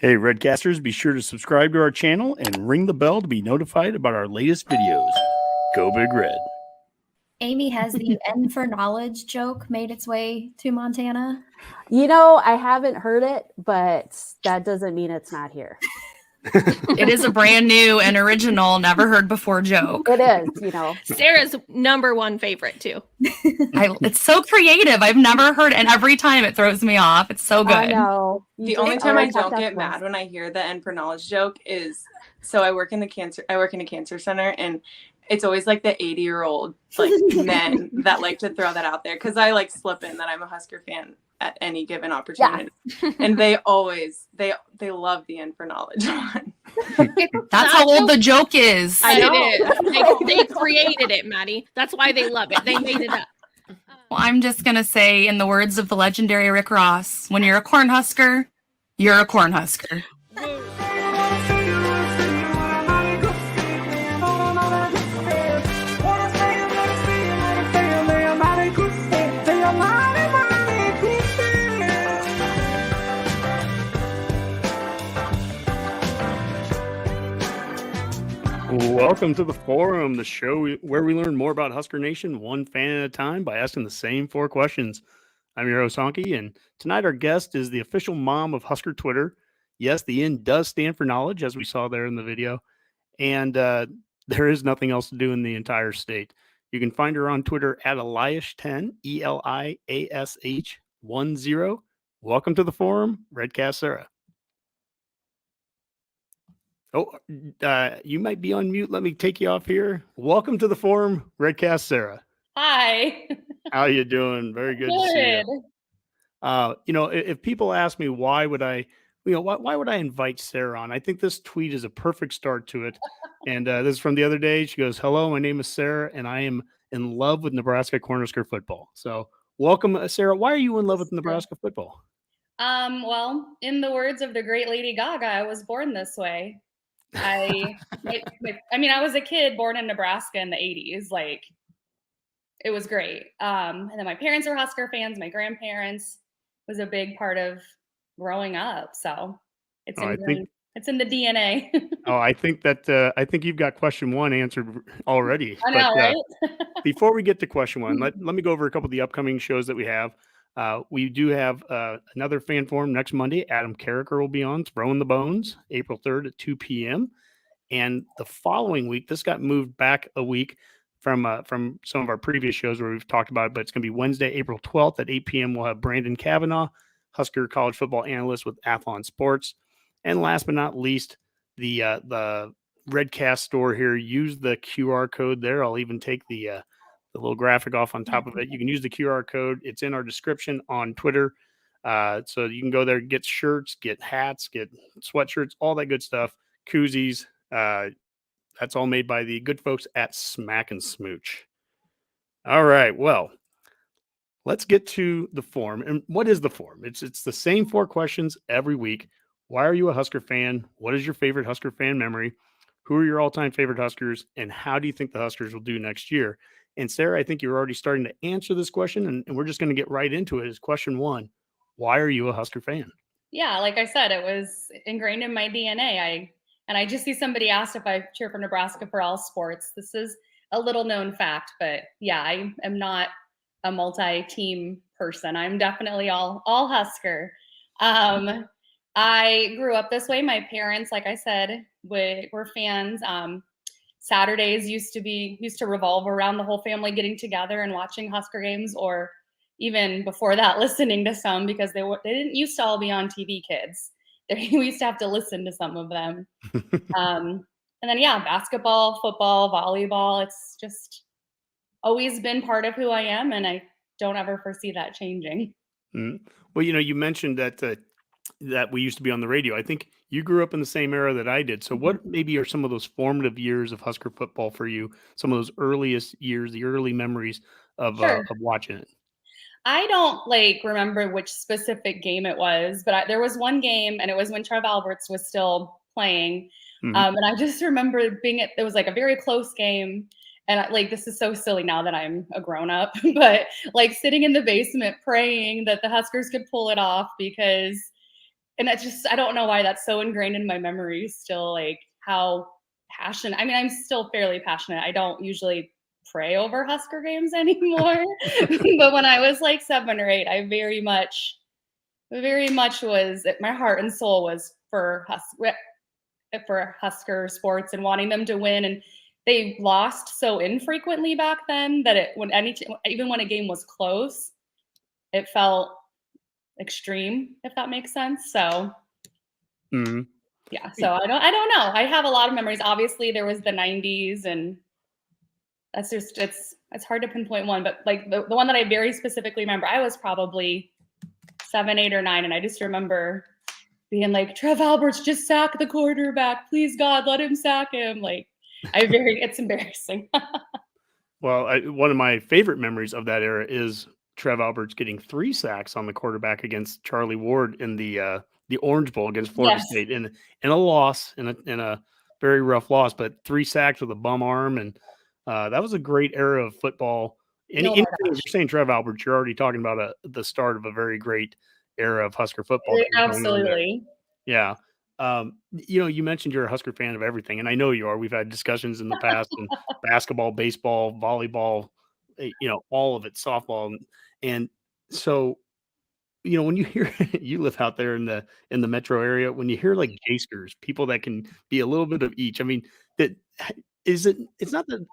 Hey, Redcasters, be sure to subscribe to our channel and ring the bell to be notified about our latest videos. Go Big Red. Amy, has the N for knowledge joke made its way to Montana? You know, I haven't heard it, but that doesn't mean it's not here. It is a brand new and original, never heard before joke. It is, you know. Sarah's number one favorite too. It's so creative. I've never heard it, and every time it throws me off. It's so good. I know. The only time I don't get mad when I hear the N for knowledge joke is, so I work in a cancer center, and it's always like the 80-year-old like men that like to throw that out there, because I like slip in that I'm a Husker fan at any given opportunity. Yeah. And they always they love the N for knowledge one. That's how old the joke is. I know. It is. They created it, Maddie. That's why they love it. They made it up. Well, I'm just gonna say, in the words of the legendary Rick Ross, when you're a corn husker, you're a corn husker. Welcome to the Forum, the show where we learn more about Husker Nation one fan at a time by asking the same 4 questions. I'm your host, Honky, and tonight our guest is the official mom of Husker Twitter. Yes, the N does stand for knowledge, as we saw there in the video, and there is nothing else to do in the entire state. You can find her on Twitter at Eliash10, ELIASH10. Welcome to the Forum, Redcast Sarah. Oh, you might be on mute. Let me take you off here. Welcome to the Forum, Redcast Sarah. Hi. How you doing? Very good to see you. You know, if people ask me why would I invite Sarah on? I think this tweet is a perfect start to it. And this is from the other day. She goes, "Hello, my name is Sarah, and I am in love with Nebraska Cornhusker football." So, welcome, Sarah. Why are you in love with Nebraska football? Well, in the words of the great Lady Gaga, I was born this way. I was a kid born in Nebraska in the 80s. Like, it was great. And then my parents were Husker fans. My grandparents was a big part of growing up. So it's in the DNA. I think you've got question 1 answered already. I know, right? Before we get to question 1, let me go over a couple of the upcoming shows that we have. We do have another fan forum next Monday. Adam Carricker will be on Throwing the Bones, April 3rd at 2 p.m. And the following week, this got moved back a week from some of our previous shows where we've talked about it, but it's going to be Wednesday, April 12th at 8 p.m. We'll have Brandon Kavanaugh, Husker college football analyst with Athlon Sports. And last but not least, the Redcast store here. Use the QR code there. I'll even take the little graphic off on top of it. You can use the QR code. It's in our description on Twitter. So you can go there, get shirts, get hats, get sweatshirts, all that good stuff, koozies. That's all made by the good folks at Smack and Smooch. All right. Well, let's get to the forum. And what is the forum? It's the same 4 questions every week. Why are you a Husker fan? What is your favorite Husker fan memory? Who are your all-time favorite Huskers? And how do you think the Huskers will do next year? And Sarah, I think you're already starting to answer this question, and we're just going to get right into it. Is question 1, why are you a Husker fan? Yeah, like I said, it was ingrained in my DNA. I just see somebody asked if I cheer for Nebraska for all sports. This is a little known fact, but yeah, I am not a multi-team person. I'm definitely all Husker. I grew up this way. My parents, like I said, were fans. Saturdays used to revolve around the whole family getting together and watching Husker games, or even before that, listening to some, because they didn't used to all be on TV, kids. We used to have to listen to some of them. And then, yeah, basketball, football, volleyball. It's just always been part of who I am, and I don't ever foresee that changing. Mm-hmm. Well, you mentioned that we used to be on the radio. I think you grew up in the same era that I did. So what maybe are some of those formative years of Husker football for you? Some of those earliest years, the early memories of watching it? I don't remember which specific game it was, but there was one game, and it was when Trev Alberts was still playing. Mm-hmm. And I just remember it was a very close game. And this is so silly now that I'm a grown up, but sitting in the basement praying that the Huskers could pull it off, because and I don't know why that's so ingrained in my memory still, like how passionate. I mean, I'm still fairly passionate. I don't usually pray over Husker games anymore. But when I was like 7 or 8, I very much was, my heart and soul was for Husker sports and wanting them to win. And they lost so infrequently back then that even when a game was close, it felt extreme, if that makes sense. So yeah, so I don't know. I have a lot of memories. Obviously there was the 90s, and that's just, it's hard to pinpoint one, but like the one that I very specifically remember, I was probably 7, 8, or 9, and I just remember being like, Trev Alberts, just sack the quarterback, please God, let him sack him. Like, it's embarrassing. Well, one of my favorite memories of that era is Trev Alberts getting 3 sacks on the quarterback against Charlie Ward in the Orange Bowl against Florida State, in a loss, in a very rough loss, but 3 sacks with a bum arm, and that was a great era of football. Anything you're saying Trev Alberts, you're already talking about the start of a very great era of Husker football. Absolutely. Yeah. You mentioned you're a Husker fan of everything, and I know you are. We've had discussions in the past, and basketball, baseball, volleyball, all of it, softball, and so when you hear you live out there in the metro area, when you hear like Huskers, people that can be a little bit of each. I mean, it's not that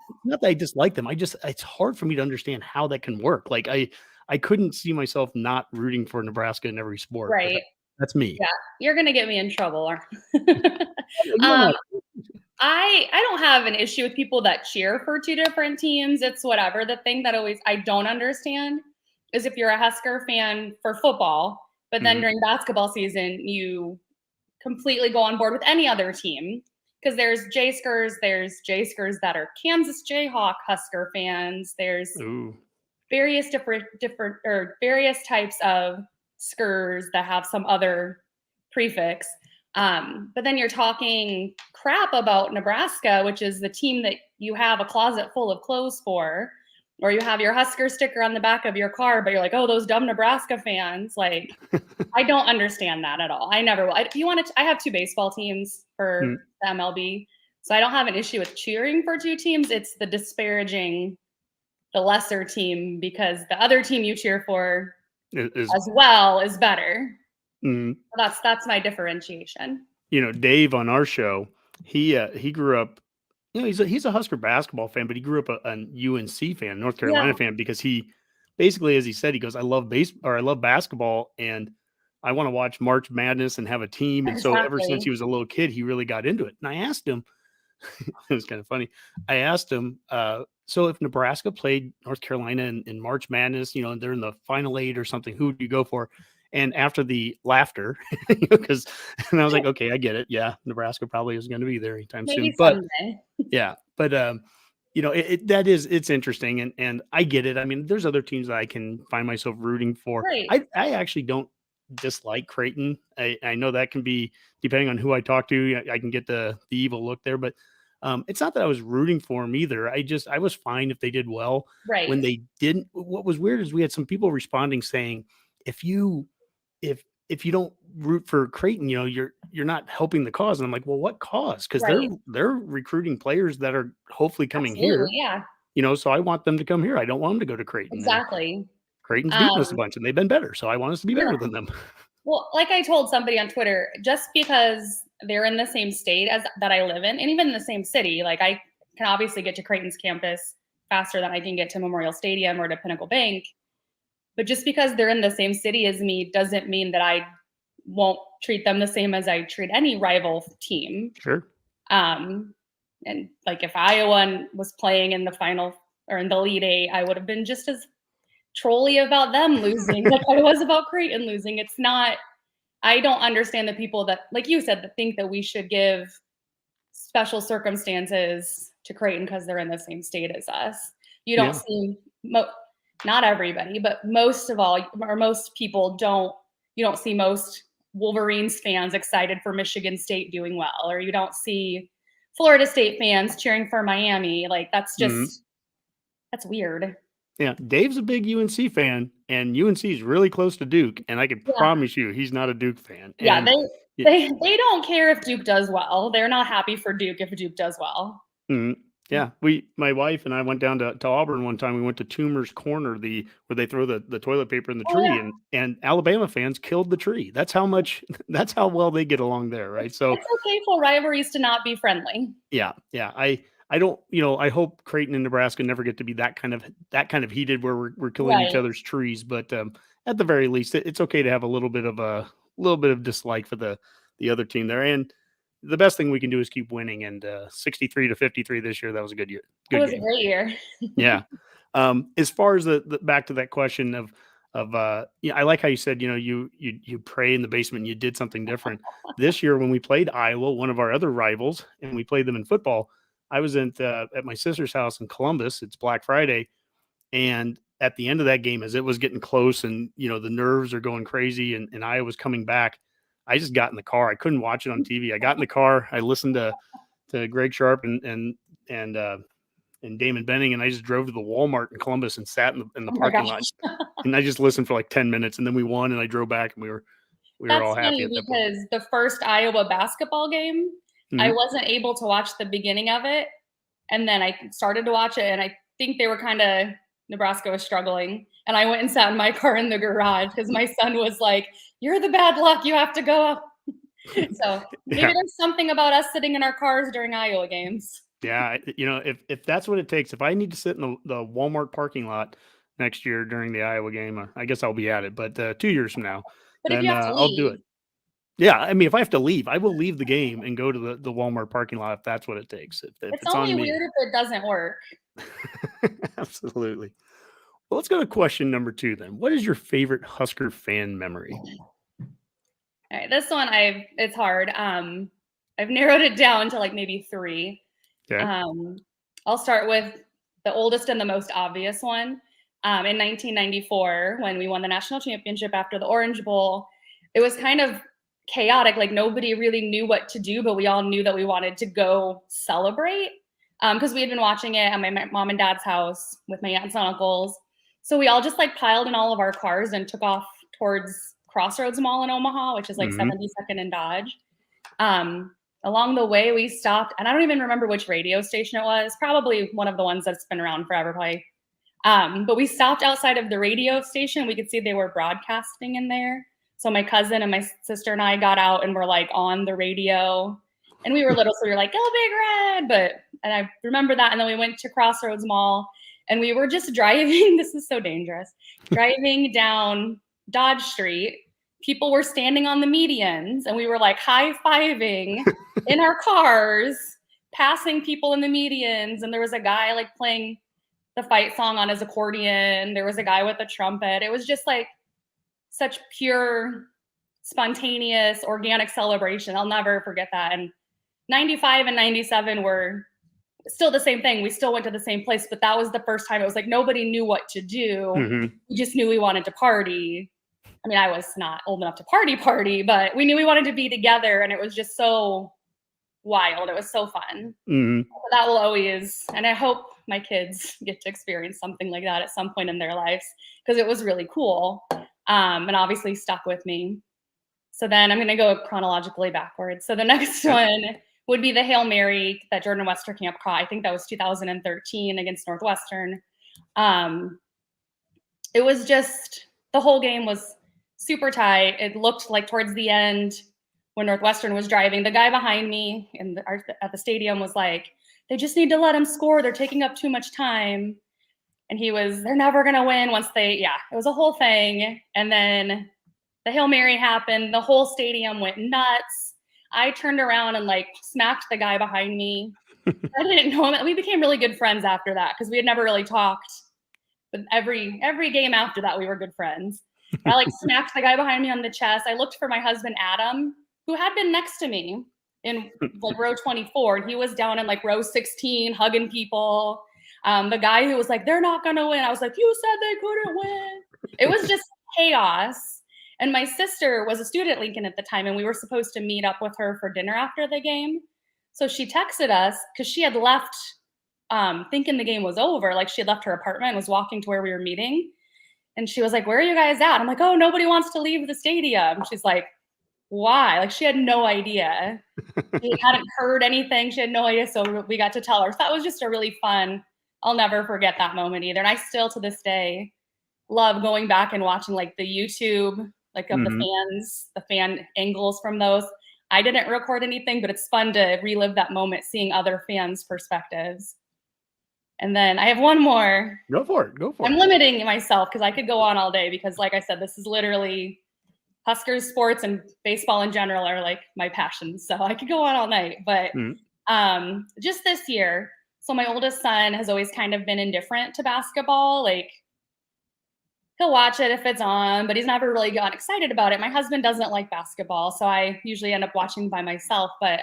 I dislike them. It's hard for me to understand how that can work. Like I couldn't see myself not rooting for Nebraska in every sport. Right. That's me. Yeah, you're gonna get me in trouble. I don't have an issue with people that cheer for 2 different teams. It's whatever. The thing that I don't understand is if you're a Husker fan for football, but then during basketball season, you completely go on board with any other team. Because there's Jayskers that are Kansas Jayhawk Husker fans. There's various different or various types of Skers that have some other prefix. But then you're talking crap about Nebraska, which is the team that you have a closet full of clothes for, or you have your Husker sticker on the back of your car, but you're like, oh, those dumb Nebraska fans. Like, I don't understand that at all. I never will. If you want to, I have 2 baseball teams for the MLB, so I don't have an issue with cheering for 2 teams. It's the disparaging the lesser team because the other team you cheer for as well is better. That's my differentiation. Dave on our show, he grew up, he's a Husker basketball fan, but he grew up a UNC fan, North Carolina fan, because he basically, as he said, he goes, I love basketball, and I want to watch March Madness and have a team. And so ever since he was a little kid, he really got into it. And I asked him, it was kind of funny. I asked him, so if Nebraska played North Carolina in March Madness, and they're in the Final 8 or something, who do you go for? And after the laughter, and I was like, okay, I get it. Yeah, Nebraska probably isn't going to be there anytime soon. But yeah, but it's interesting, and I get it. I mean, there's other teams that I can find myself rooting for. Right. I actually don't dislike Creighton. I know that can be, depending on who I talk to, I can get the evil look there, but it's not that I was rooting for them either. I was fine if they did well. Right. When they didn't, what was weird is we had some people responding saying, if you don't root for Creighton, you're not helping the cause. And I'm like, well, what cause? Because they're recruiting players that are hopefully coming here. Yeah. So I want them to come here. I don't want them to go to Creighton. Exactly. And Creighton's beaten us a bunch, and they've been better. So I want us to be better than them. Well, like I told somebody on Twitter, just because they're in the same state as that I live in, and even in the same city, like I can obviously get to Creighton's campus faster than I can get to Memorial Stadium or to Pinnacle Bank. But just because they're in the same city as me doesn't mean that I won't treat them the same as I treat any rival team. Sure. And like if Iowa was playing in the final or in the Elite 8, I would have been just as trolly about them losing like I was about Creighton losing. It's not, I don't understand the people that, like you said, that think that we should give special circumstances to Creighton because they're in the same state as us. You don't see not everybody, but most of all, or most people you don't see most Wolverines fans excited for Michigan State doing well, or you don't see Florida State fans cheering for Miami. Like that's just, that's weird. Yeah. Dave's a big UNC fan. and UNC is really close to Duke, and I can Yeah. promise you he's not a Duke fan. Yeah, And they don't care if Duke does well. They're not happy for Duke if Duke does well. Yeah, my wife and I went down to Auburn one time. We went to Toomer's Corner, where they throw the toilet paper in the tree, and Alabama fans killed the tree. That's how well they get along there, right? So it's okay for rivalries to not be friendly. yeah. I don't, I hope Creighton and Nebraska never get to be that kind of heated where we're killing each Right. other's trees. But at the very least, it's okay to have a little bit of dislike for the other team there. And the best thing we can do is keep winning. And 63-53 this year, that was a good year. It Good was game. a great year. Yeah. As far as the back to that question of I like how you said, you pray in the basement and you did something different. This year when we played Iowa, one of our other rivals, and we played them in football, I was at my sister's house in Columbus. It's Black Friday. And at the end of that game, as it was getting close and, the nerves are going crazy and Iowa's coming back, I just got in the car. I couldn't watch it on TV. I got in the car. I listened to Greg Sharp and Damon Benning, and I just drove to the Walmart in Columbus and sat in the parking lot. And I just listened for like 10 minutes, and then we won, and I drove back, and we were That's all happy funny at that point. because the first Iowa basketball game, I wasn't able to watch the beginning of it. And then I started to watch it, and I think they were Nebraska was struggling. And I went and sat in my car in the garage because my son was like, "You're the bad luck. You have to go." So maybe there's something about us sitting in our cars during Iowa games. Yeah, if that's what it takes, if I need to sit in the Walmart parking lot next year during the Iowa game, I guess I'll be at it. But 2 years from now, But if then you have to I'll do leave. it. Yeah, I mean, if I have to leave, I will leave the game and go to the Walmart parking lot if that's what it takes. If It's it's only on me. weird if it doesn't work. Absolutely. Well, let's go to question number 2 then. What is your favorite Husker fan memory? All right, this one it's hard. I've narrowed it down to maybe 3. Okay. I'll start with the oldest and the most obvious one. In 1994, when we won the national championship after the Orange Bowl, it was kind of chaotic. Nobody really knew what to do, but we all knew that we wanted to go celebrate because we had been watching it at my mom and dad's house with my aunts and uncles. So we all just piled in all of our cars and took off towards Crossroads Mall in Omaha, which is 72nd and Dodge. Along the way, we stopped, and I don't even remember which radio station it was, probably one of the ones that's been around forever, probably. But we stopped outside of the radio station. We could see they were broadcasting in there. So my cousin and my sister and I got out and were on the radio. And we were little, so we were like, "Go Big Red!" And I remember that. And then we went to Crossroads Mall, and we were just driving. This is so dangerous. Driving down Dodge Street. People were standing on the medians, and we were high-fiving in our cars, passing people in the medians. And there was a guy playing the fight song on his accordion. There was a guy with a trumpet. It was just such pure, spontaneous, organic celebration. I'll never forget that. And 95 and 97 were still the same thing. We still went to the same place, but that was the first time it was nobody knew what to do. Mm-hmm. We just knew we wanted to party. I mean, I was not old enough to party, but we knew we wanted to be together, and it was just so wild. It was so fun. Mm-hmm. So that will always, and I hope my kids get to experience something like that at some point in their lives because it was really cool and obviously stuck with me. So then I'm going to go chronologically backwards. So the next one would be the Hail Mary that Jordan Westerkamp caught. I think that was 2013 against Northwestern. It was just, the whole game was super tight. It looked like towards the end when Northwestern was driving, the guy behind me at the stadium was like, "They just need to let them score. They're taking up too much time." And they're never going to win once it was a whole thing. And then the Hail Mary happened. The whole stadium went nuts. I turned around and smacked the guy behind me. I didn't know him. We became really good friends after that because we had never really talked. But every game after that, we were good friends. I smacked the guy behind me on the chest. I looked for my husband, Adam, who had been next to me in row 24. And he was down in row 16, hugging people. The guy who was "They're not going to win." I was like, "You said they couldn't win." It was just chaos. And my sister was a student at Lincoln at the time, and we were supposed to meet up with her for dinner after the game. So she texted us because she had left thinking the game was over. She had left her apartment and was walking to where we were meeting. And she was like, "Where are you guys at?" I'm like, "Oh, nobody wants to leave the stadium." She's like, "Why?" Like, she had no idea. She hadn't heard anything. She had no idea. So we got to tell her. So that was just a really fun, I'll never forget that moment either. And I still, to this day, love going back and watching like the YouTube, like of the fans, the fan angles from those. I didn't record anything, but it's fun to relive that moment, seeing other fans' perspectives. And then I have one more. Go for it. Go for I'm it. limiting myself because I could go on all day because, like I said, this is literally Huskers sports and baseball in general are like my passions. So I could go on all night. But just this year, so my oldest son has always kind of been indifferent to basketball. Like, he'll watch it if it's on, but he's never really gotten excited about it. My husband doesn't like basketball, so I usually end up watching by myself. But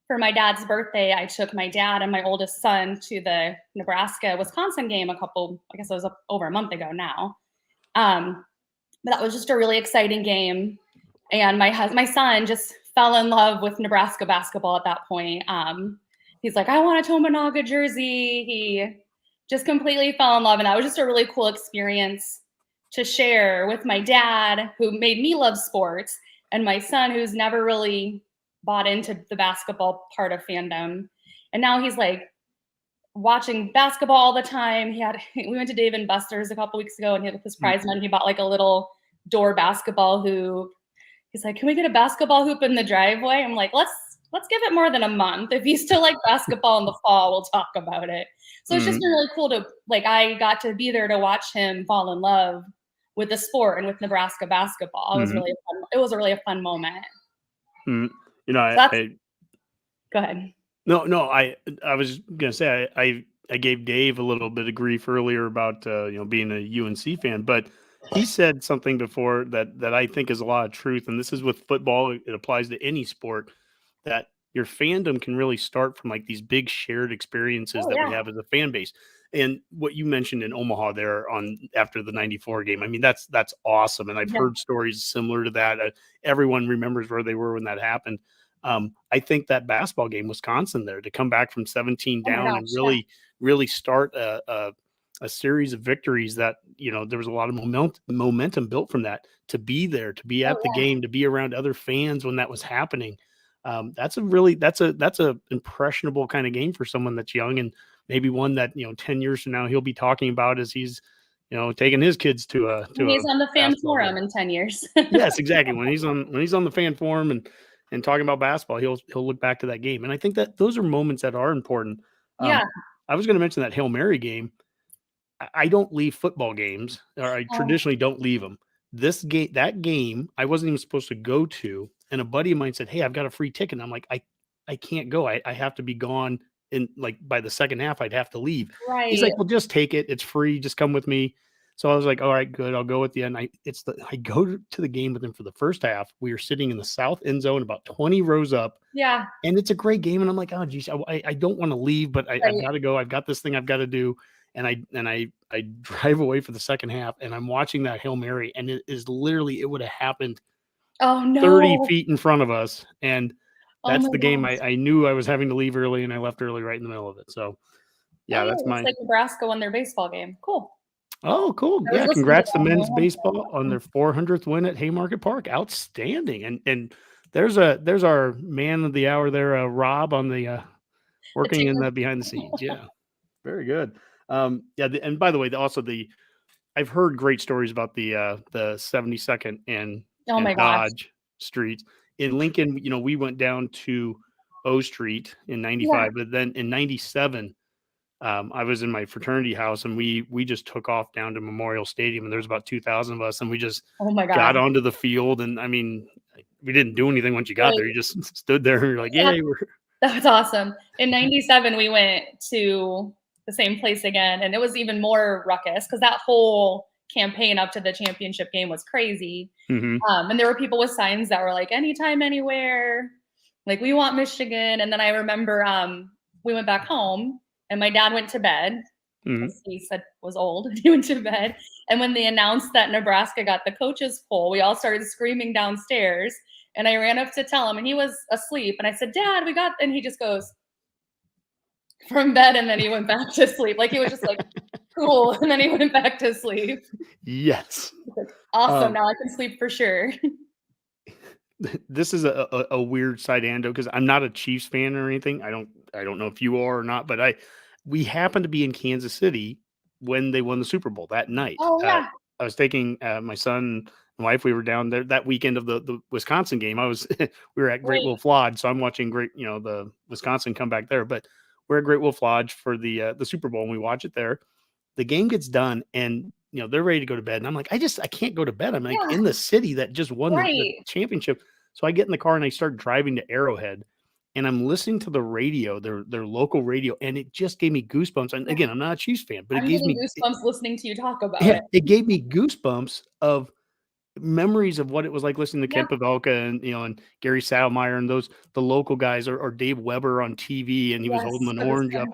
for my dad's birthday, I took my dad and my oldest son to the Nebraska-Wisconsin game I guess it was over a month ago now. But that was just a really exciting game. And my son just fell in love with Nebraska basketball at that point. He's like, "I want a Tominaga jersey." He just completely fell in love. And that was just a really cool experience to share with my dad, who made me love sports, and my son, who's never really bought into the basketball part of fandom. And now he's like watching basketball all the time. We went to Dave and Buster's a couple weeks ago, and with his prize money, he bought like a little door basketball hoop. He's like, "Can we get a basketball hoop in the driveway?" I'm like, let's give it more than a month. If you still like basketball in the fall, we'll talk about it. So it's just been really cool to, like, I got to be there to watch him fall in love with the sport and with Nebraska basketball. It was a really fun moment. You know, Go ahead. No, I was gonna say I gave Dave a little bit of grief earlier about being a UNC fan, but he said something before that I think is a lot of truth, and this is with football. It applies to any sport, that your fandom can really start from like these big shared experiences we have as a fan base. And what you mentioned in Omaha there after the 94 game, I mean, that's awesome. And I've heard stories similar to that. Everyone remembers where they were when that happened. I think that basketball game, Wisconsin, there to come back from 17 down and really start a series of victories that, there was a lot of momentum built from that, to be there, to be at the game, to be around other fans when that was happening. That's a impressionable kind of game for someone that's young, and maybe one that, 10 years from now, he'll be talking about as he's, taking his kids to he's on the fan forum game. in 10 years. Yes, exactly. When he's on the fan forum and talking about basketball, he'll look back to that game. And I think that those are moments that are important. I was going to mention that Hail Mary game. I don't leave football games, or I traditionally don't leave them. That game, I wasn't even supposed to go to. And a buddy of mine said, "Hey, I've got a free ticket." And I'm like, I can't go. I have to be gone. And like by the second half, I'd have to leave. Right. He's like, "Well, just take it. It's free. Just come with me." So I was like, "All right, good. I'll go with you." And I go to the game with him for the first half. We were sitting in the south end zone, about 20 rows up. Yeah. And it's a great game. And I'm like, "Oh, geez, I don't want to leave, but I've got to go. I've got this thing I've got to do." And I drive away for the second half, and I'm watching that Hail Mary, and it would have happened 30 feet in front of us. And that's the game I knew I was having to leave early, and I left early right in the middle of it. So that's it's like Nebraska won their baseball game. Cool. Oh, cool. Yeah. Congrats to men's baseball on their 400th win at Haymarket Park. Outstanding. And there's our man of the hour there, Rob, on the working in the behind the scenes. Yeah. Very good. And by the way, I've heard great stories about the 72nd and Dodge streets in Lincoln. We went down to O Street in 95, but then in 97, I was in my fraternity house, and we just took off down to Memorial Stadium, and there's about 2,000 of us, and we just got onto the field. And I mean, we didn't do anything once you got there. You just stood there, and you're like, "Yay!" That's awesome. In 97, we went to the same place again, and it was even more ruckus because that whole campaign up to the championship game was crazy. And there were people with signs that were like, "Anytime, anywhere," like, "We want Michigan." And then I remember we went back home, and my dad went to bed. He said was old. He went to bed, and when they announced that Nebraska got the coaches poll, we all started screaming downstairs. And I ran up to tell him, and he was asleep. And I said, "Dad, we got," and he just goes from bed, and then he went back to sleep. Like, he was just like, cool. And then he went back to sleep. Yes. Awesome. Now I can sleep for sure. This is a weird side ando because I'm not a Chiefs fan or anything. I don't know if you are or not, but we happened to be in Kansas City when they won the Super Bowl that night. Oh, yeah. I was taking my son and wife. We were down there that weekend of the Wisconsin game. we were at Great Wolf Lodge, so I'm watching the Wisconsin come back there. But we're at Great Wolf Lodge for the Super Bowl, and we watch it there. The game gets done, and they're ready to go to bed, and I'm like, I can't go to bed. I'm like in the city that just won the championship. So I get in the car and I start driving to Arrowhead, and I'm listening to the radio, their local radio, and it just gave me goosebumps. And again, I'm not a Chiefs fan, but I'm it gave me goosebumps listening to you talk about it. It gave me goosebumps of memories of what it was like listening to Kent Pavelka and Gary Salmeyer and the local guys, or Dave Weber on TV, and he was holding an orange up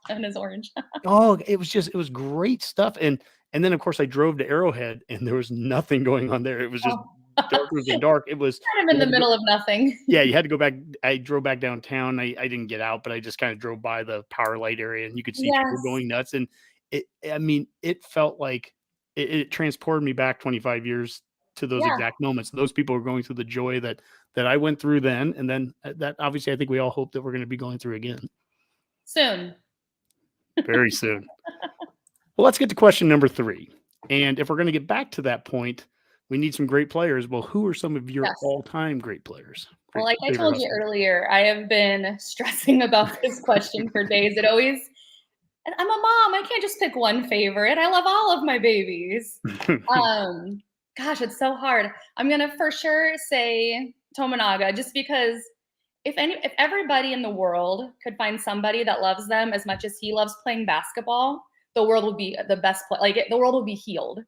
and his orange. it was great stuff. And then of course I drove to Arrowhead, and there was nothing going on there. It was just darker than dark. It was kind of in the middle of nothing. Yeah, you had to go back. I drove back downtown. I didn't get out, but I just kind of drove by the power light area, and you could see people going nuts. And it felt like it transported me back 25 years to those exact moments. Those people were going through the joy that I went through then. And then that obviously I think we all hope that we're going to be going through again. Soon. Very soon. Well, let's get to question number 3. And if we're going to get back to that point, we need some great players. Well, who are some of your all-time great players? Well, like I told you earlier, I have been stressing about this question for days. I'm a mom. I can't just pick one favorite. I love all of my babies. Gosh, it's so hard. I'm going to for sure say Tominaga, just because if everybody in the world could find somebody that loves them as much as he loves playing basketball, the world would be the best play. The world will be healed.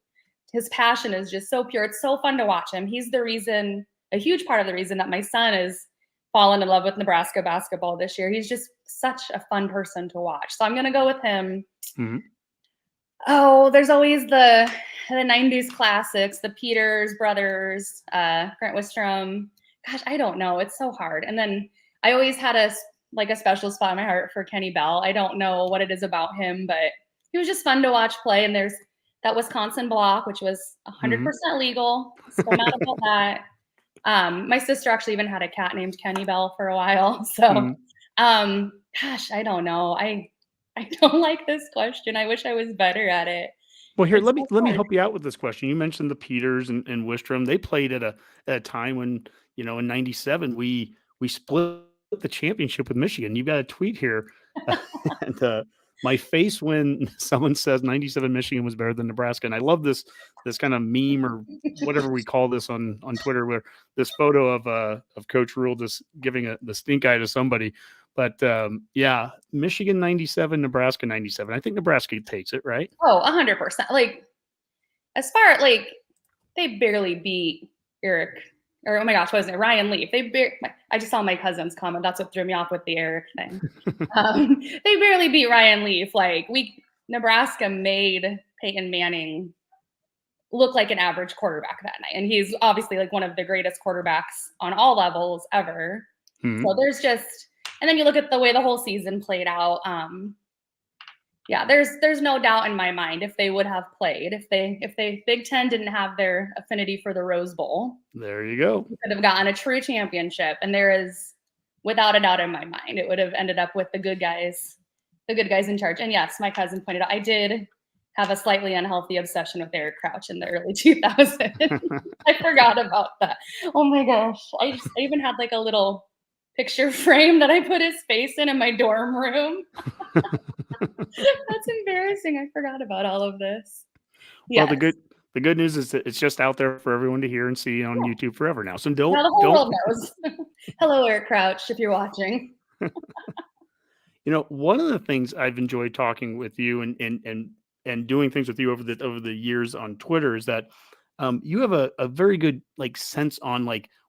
His passion is just so pure. It's so fun to watch him. He's a huge part of the reason that my son is fallen in love with Nebraska basketball this year. He's just such a fun person to watch. So I'm going to go with him. Mm-hmm. Oh, there's always the 90s classics, the Peters brothers, Grant Wistrom. Gosh, I don't know. It's so hard. And then I always had a special spot in my heart for Kenny Bell. I don't know what it is about him, but he was just fun to watch play. And there's that Wisconsin block, which was 100% legal. Still mad about that. My sister actually even had a cat named Kenny Bell for a while. So, gosh, I don't know. I don't like this question. I wish I was better at it. Well, here, let me help you out with this question. You mentioned the Peters and Wistrom. They played at a time when, in 97, we split the championship with Michigan. You've got a tweet here. And my face when someone says 97 Michigan was better than Nebraska. And I love this kind of meme or whatever we call this on Twitter, where this photo of Coach Rule just giving the stink eye to somebody. But Michigan 97, Nebraska 97. I think Nebraska takes it, right? Oh, 100%. As far they barely beat Eric, or oh my gosh, wasn't it Ryan Leaf? I just saw my cousin's comment. That's what threw me off with the Eric thing. They barely beat Ryan Leaf. Nebraska made Peyton Manning look like an average quarterback that night, and he's obviously one of the greatest quarterbacks on all levels ever. Mm-hmm. So there's just. And then you look at the way the whole season played out. There's no doubt in my mind if they would have played, if they Big Ten didn't have their affinity for the Rose Bowl. There you go. We could have gotten a true championship, and there is, without a doubt in my mind, it would have ended up with the good guys in charge. And yes, my cousin pointed out I did have a slightly unhealthy obsession with Eric Crouch in the early 2000s. I forgot about that. Oh my gosh, I even had a little picture frame that I put his face in my dorm room. That's embarrassing. I forgot about all of this. Yes. Well, the good news is that it's just out there for everyone to hear and see on YouTube forever now. So now the whole world knows. Hello, Eric Crouch, if you're watching. One of the things I've enjoyed talking with you and doing things with you over the years on Twitter is that you have a very good sense on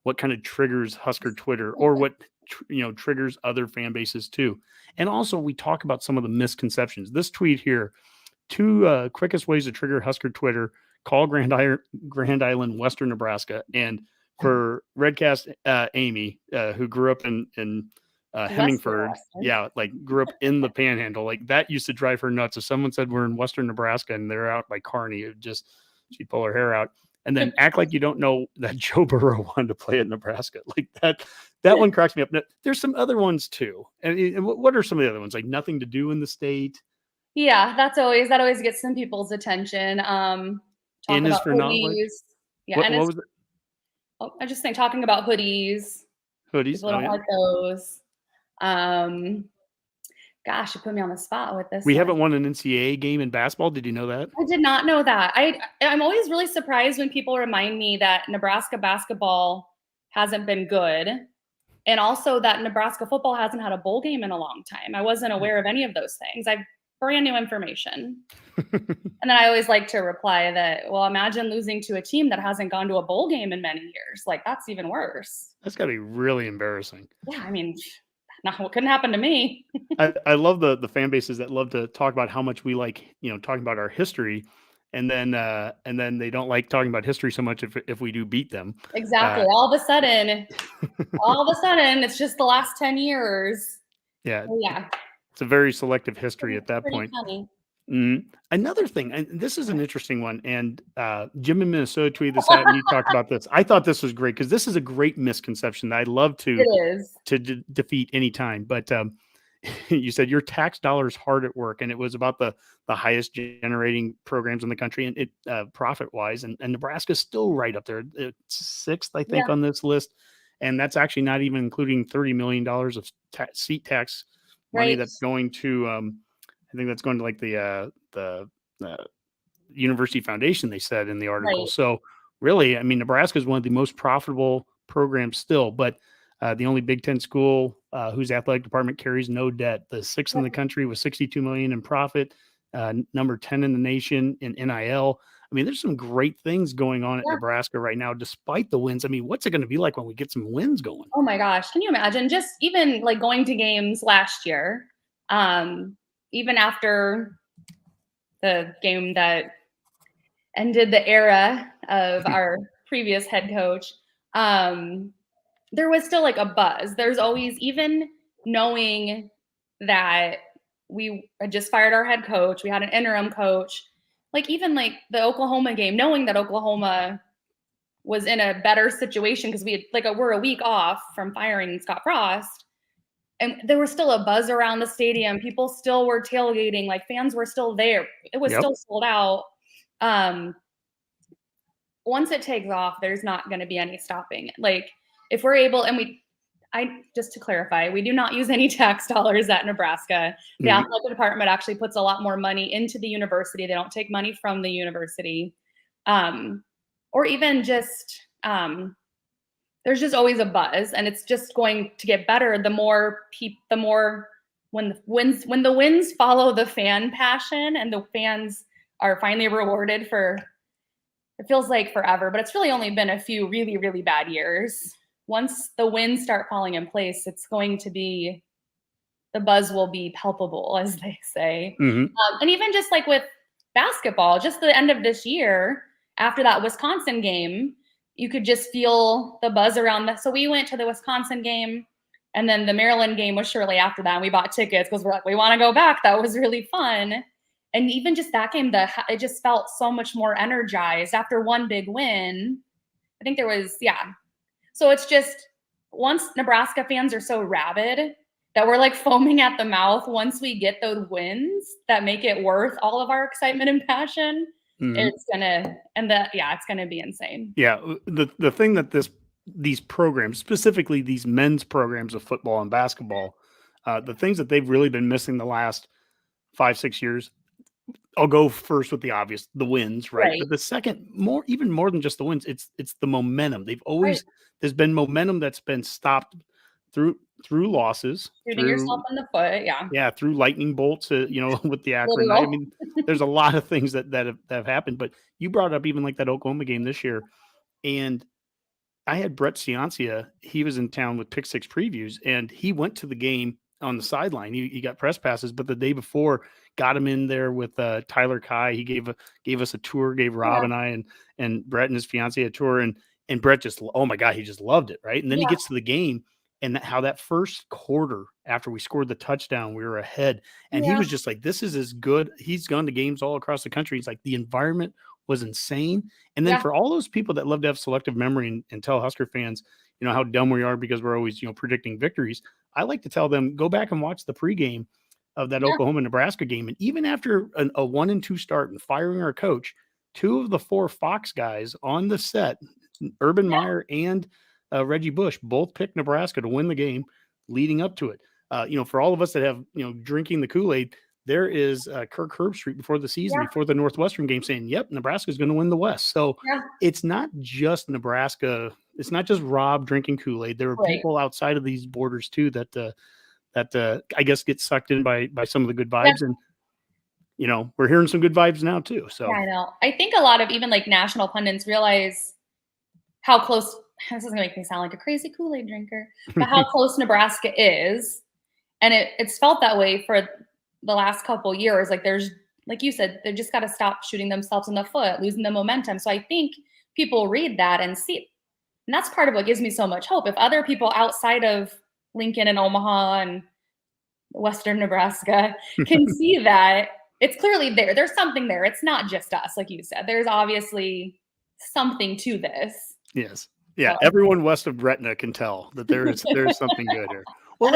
what kind of triggers Husker Twitter or what triggers other fan bases too. And also we talk about some of the misconceptions. This tweet here, 2 quickest ways to trigger Husker Twitter: call Grand Island, Western Nebraska. And for Redcast, Amy, who grew up in Hemingford, Western. like grew up in the Panhandle. Like that used to drive her nuts. If someone said we're in Western Nebraska and they're out by Kearney, she'd pull her hair out and then act like you don't know that Joe Burrow wanted to play at Nebraska. Like that one cracks me up. Now, there's some other ones too. And what are some of the other ones? Like nothing to do in the state. Yeah, that always gets some people's attention. Talking about for knowledge. hoodies. Yeah, What was it? I just think talking about hoodies. Hoodies. People don't like those. Gosh, you put me on the spot with this. We haven't won an NCAA game in basketball. Did you know that? I did not know that. I'm always really surprised when people remind me that Nebraska basketball hasn't been good. And also that Nebraska football hasn't had a bowl game in a long time. I wasn't aware of any of those things. I've brand new information. And then I always like to reply that, well, imagine losing to a team that hasn't gone to a bowl game in many years. Like that's even worse. That's gotta be really embarrassing. Yeah, I mean, no, it couldn't happen to me. I love the fan bases that love to talk about how much we like, talking about our history. And then they don't like talking about history so much if we do beat them. Exactly. All of a sudden, it's just the last 10 years. Yeah. Yeah. It's a very selective history at that point. Funny. Another thing, and this is an interesting one, and Jim in Minnesota tweeted this out, and you talked about this. I thought this was great because this is a great misconception that I'd love to defeat anytime. But you said your tax dollars hard at work, and it was about the highest generating programs in the country, and it profit wise, and Nebraska's still right up there, it's 6th, I think, on this list, and that's actually not even including $30 million of seat tax money that's going to. I think that's going to like the University Foundation, they said in the article. Right. So really, I mean, Nebraska is one of the most profitable programs still, but the only Big Ten school whose athletic department carries no debt. The 6th in the country with $62 million in profit, number 10 in the nation in NIL. I mean, there's some great things going on at Nebraska right now, despite the wins. I mean, what's it going to be like when we get some wins going? Oh my gosh. Can you imagine just even like going to games last year, even after the game that ended the era of our previous head coach, there was still like a buzz. There's always, even knowing that we had just fired our head coach, we had an interim coach, like even like the Oklahoma game, knowing that Oklahoma was in a better situation because we had we're a week off from firing Scott Frost. And there was still a buzz around the stadium. People still were tailgating. Like fans were still there. It was still sold out. Once it takes off, there's not going to be any stopping. Like if we're able, and just to clarify, we do not use any tax dollars at Nebraska. The athletic department actually puts a lot more money into the university. They don't take money from the university, or even just. There's just always a buzz, and it's just going to get better the more when the wins follow the fan passion, and the fans are finally rewarded for. It feels like forever, but it's really only been a few really, really bad years. Once the wins start falling in place, it's going to be the buzz will be palpable, as they say. And even just like with basketball, just the end of this year after that Wisconsin game. You could just feel the buzz around that. So we went to the Wisconsin game, and then the Maryland game was shortly after that. And we bought tickets because we're like, we want to go back. That was really fun. And even just that game, it just felt so much more energized after one big win. I think there was, So it's just once Nebraska fans are so rabid that we're like foaming at the mouth once we get those wins that make it worth all of our excitement and passion. It's gonna be insane. Yeah, the thing that these programs, specifically these men's programs of football and basketball, the things that they've really been missing the last 5-6 years. I'll go first with the obvious, the wins, right? But the second, even more than just the wins, it's the momentum. They've always there's been momentum that's been stopped through losses, shooting yourself in the foot, through lightning bolts, with the Akron. I mean, there's a lot of things that have happened. But you brought up even like that Oklahoma game this year, and I had Brett Ciancia. He was in town with Pick Six Previews, and he went to the game on the sideline. He got press passes, but the day before, got him in there with Tyler Kai. He gave us a tour, gave Rob and I and Brett and his fiance a tour, and Brett just, oh my God, he just loved it, right? And then he gets to the game. and how that first quarter after we scored the touchdown, we were ahead. And he was just like, this is as good. He's gone to games all across the country. He's like, the environment was insane. And then for all those people that love to have selective memory and tell Husker fans, how dumb we are because we're always, predicting victories, I like to tell them, go back and watch the pregame of that Oklahoma-Nebraska game. And even after a 1-2 start and firing our coach, 2 of the 4 Fox guys on the set, Urban Meyer and Reggie Bush, both picked Nebraska to win the game leading up to it. For all of us that have, drinking the Kool-Aid, there is Kirk Herbstreit before the season, before the Northwestern game saying, yep, Nebraska is going to win the West. So it's not just Nebraska. It's not just Rob drinking Kool-Aid. There are people outside of these borders too that I guess get sucked in by some of the good vibes. And, we're hearing some good vibes now too. So I know. I think a lot of even like national pundits realize how close, this is going to make me sound like a crazy Kool-Aid drinker, but how close Nebraska is. And it's felt that way for the last couple years. Like there's, like you said, they just got to stop shooting themselves in the foot, losing the momentum. So I think people read that and see, and that's part of what gives me so much hope. If other people outside of Lincoln and Omaha and Western Nebraska can see that, it's clearly there. There's something there. It's not just us, like you said. There's obviously something to this. Yes. Yeah. Everyone west of Gretna can tell that there's something good here. Well,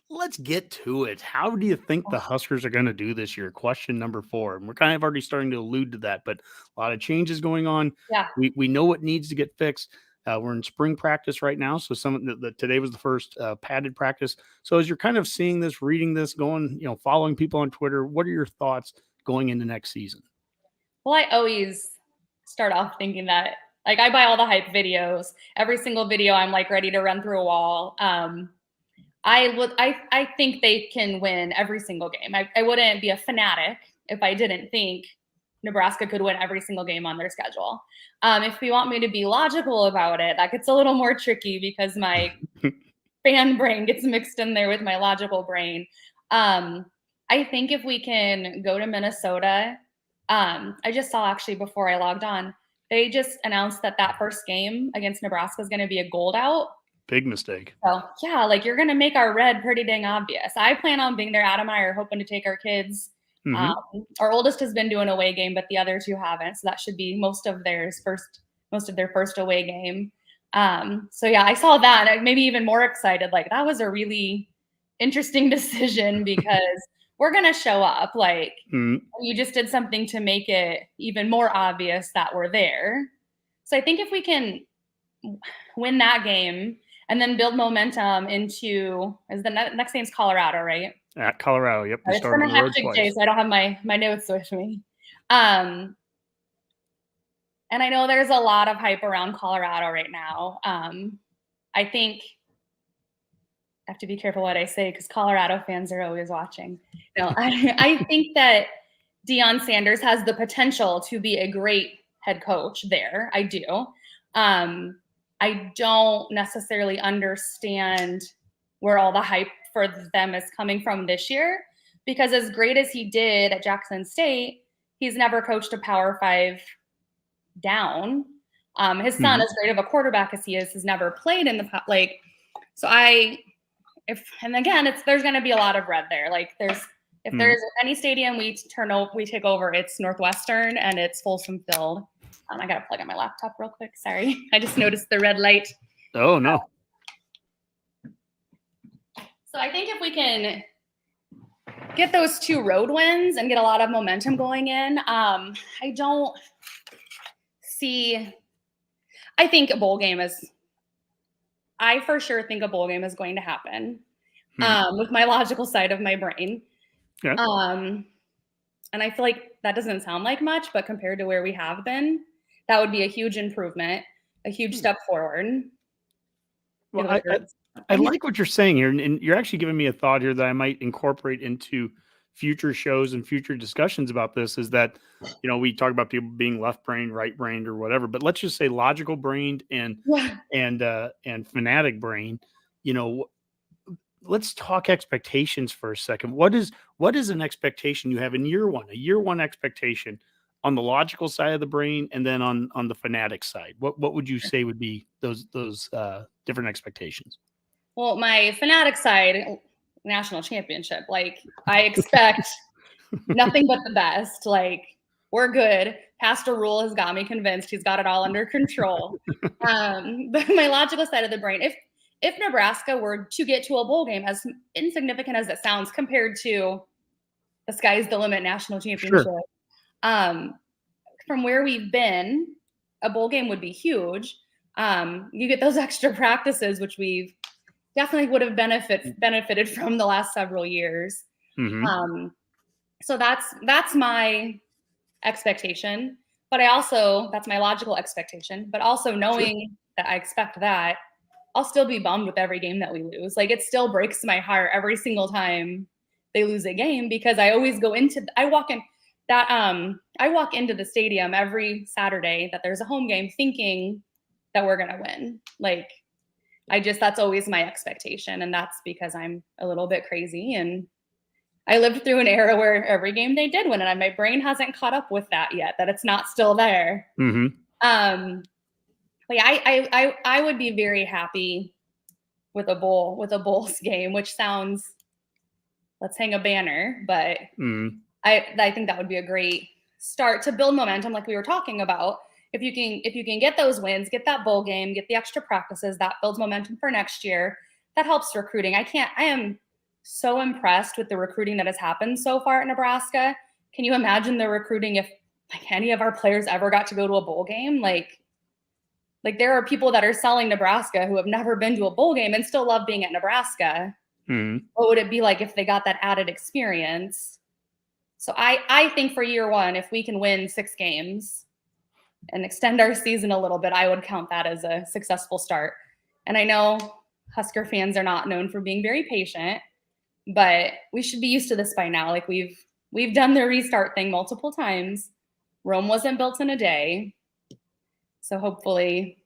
let's get to it. How do you think the Huskers are going to do this year? Question number 4. And we're kind of already starting to allude to that, but a lot of changes going on. Yeah. We know what needs to get fixed. We're in spring practice right now. So today was the first padded practice. So as you're kind of seeing this, reading this, going, following people on Twitter, what are your thoughts going into next season? Well, I always start off thinking that, like, I buy all the hype videos. Every single video, I'm like ready to run through a wall. I think they can win every single game. I wouldn't be a fanatic if I didn't think Nebraska could win every single game on their schedule. If you want me to be logical about it, that gets a little more tricky because my fan brain gets mixed in there with my logical brain. I think if we can go to Minnesota, I just saw actually before I logged on, they just announced that first game against Nebraska is going to be a gold out. Big mistake. So yeah, like you're going to make our red pretty dang obvious. I plan on being there. Adam and I are hoping to take our kids. Our oldest has been doing away game, but the other 2 haven't. So that should be most of their first away game. So yeah, I saw that and maybe even more excited. Like that was a really interesting decision because we're going to show up. Like you just did something to make it even more obvious that we're there. So I think if we can win that game and then build momentum into, the next game's Colorado, right? At Colorado, yep. It's been a hectic day, so I don't have my notes with me. And I know there's a lot of hype around Colorado right now. I think I have to be careful what I say because Colorado fans are always watching. No, I think that Deion Sanders has the potential to be a great head coach there. I do. I don't necessarily understand where all the hype for them is coming from this year, because as great as he did at Jackson State, he's never coached a Power 5 down. His son, as great of a quarterback as he is, has never played in the So there's going to be a lot of red there. Like if there's any stadium we take over, it's Northwestern and it's Folsom Field. I got to plug in my laptop real quick. Sorry. I just noticed the red light. Oh, no. So I think if we can get those 2 road wins and get a lot of momentum going in, I think a bowl game is, I for sure think a bowl game is going to happen with my logical side of my brain. Yeah. And I feel like that doesn't sound like much, but compared to where we have been, that would be a huge improvement, a huge step forward. Well, I like what you're saying here, and you're actually giving me a thought here that I might incorporate into future shows and future discussions about this. Is that, we talk about people being left-brained, right-brained, or whatever, but let's just say logical-brained and fanatic brain. Let's talk expectations for a second. What is an expectation you have in year one? A year one expectation on the logical side of the brain, and then on the fanatic side. What would you say would be those different expectations? Well, my fanatic side, national championship. Like, I expect nothing but the best. Like, we're good. Pastor Rule has got me convinced he's got it all under control. But my logical side of the brain, if Nebraska were to get to a bowl game, as insignificant as it sounds compared to the sky's the limit national championship, from where we've been, a bowl game would be huge. You get those extra practices, which we've definitely would have benefited from the last several years. Mm-hmm. So that's my expectation, but that's my logical expectation, but also knowing that I expect that, I'll still be bummed with every game that we lose. Like, it still breaks my heart every single time they lose a game, because I always I walk into the stadium every Saturday that there's a home game thinking that we're going to win. Like, that's always my expectation. And that's because I'm a little bit crazy, and I lived through an era where every game they did win, and my brain hasn't caught up with that yet, that it's not still there. Mm-hmm. But yeah, I would be very happy with a Bulls game, which sounds, let's hang a banner, but I think that would be a great start to build momentum, like we were talking about. If you can get those wins, get that bowl game, get the extra practices, that builds momentum for next year. That helps recruiting. I am so impressed with the recruiting that has happened so far at Nebraska. Can you imagine the recruiting if like any of our players ever got to go to a bowl game? Like there are people that are selling Nebraska who have never been to a bowl game and still love being at Nebraska. What would it be like if they got that added experience? So I think for year one, if we can win 6 games and extend our season a little bit, I would count that as a successful start. And I know Husker fans are not known for being very patient, but we should be used to this by now. Like, we've done the restart thing multiple times. Rome wasn't built in a day. So hopefully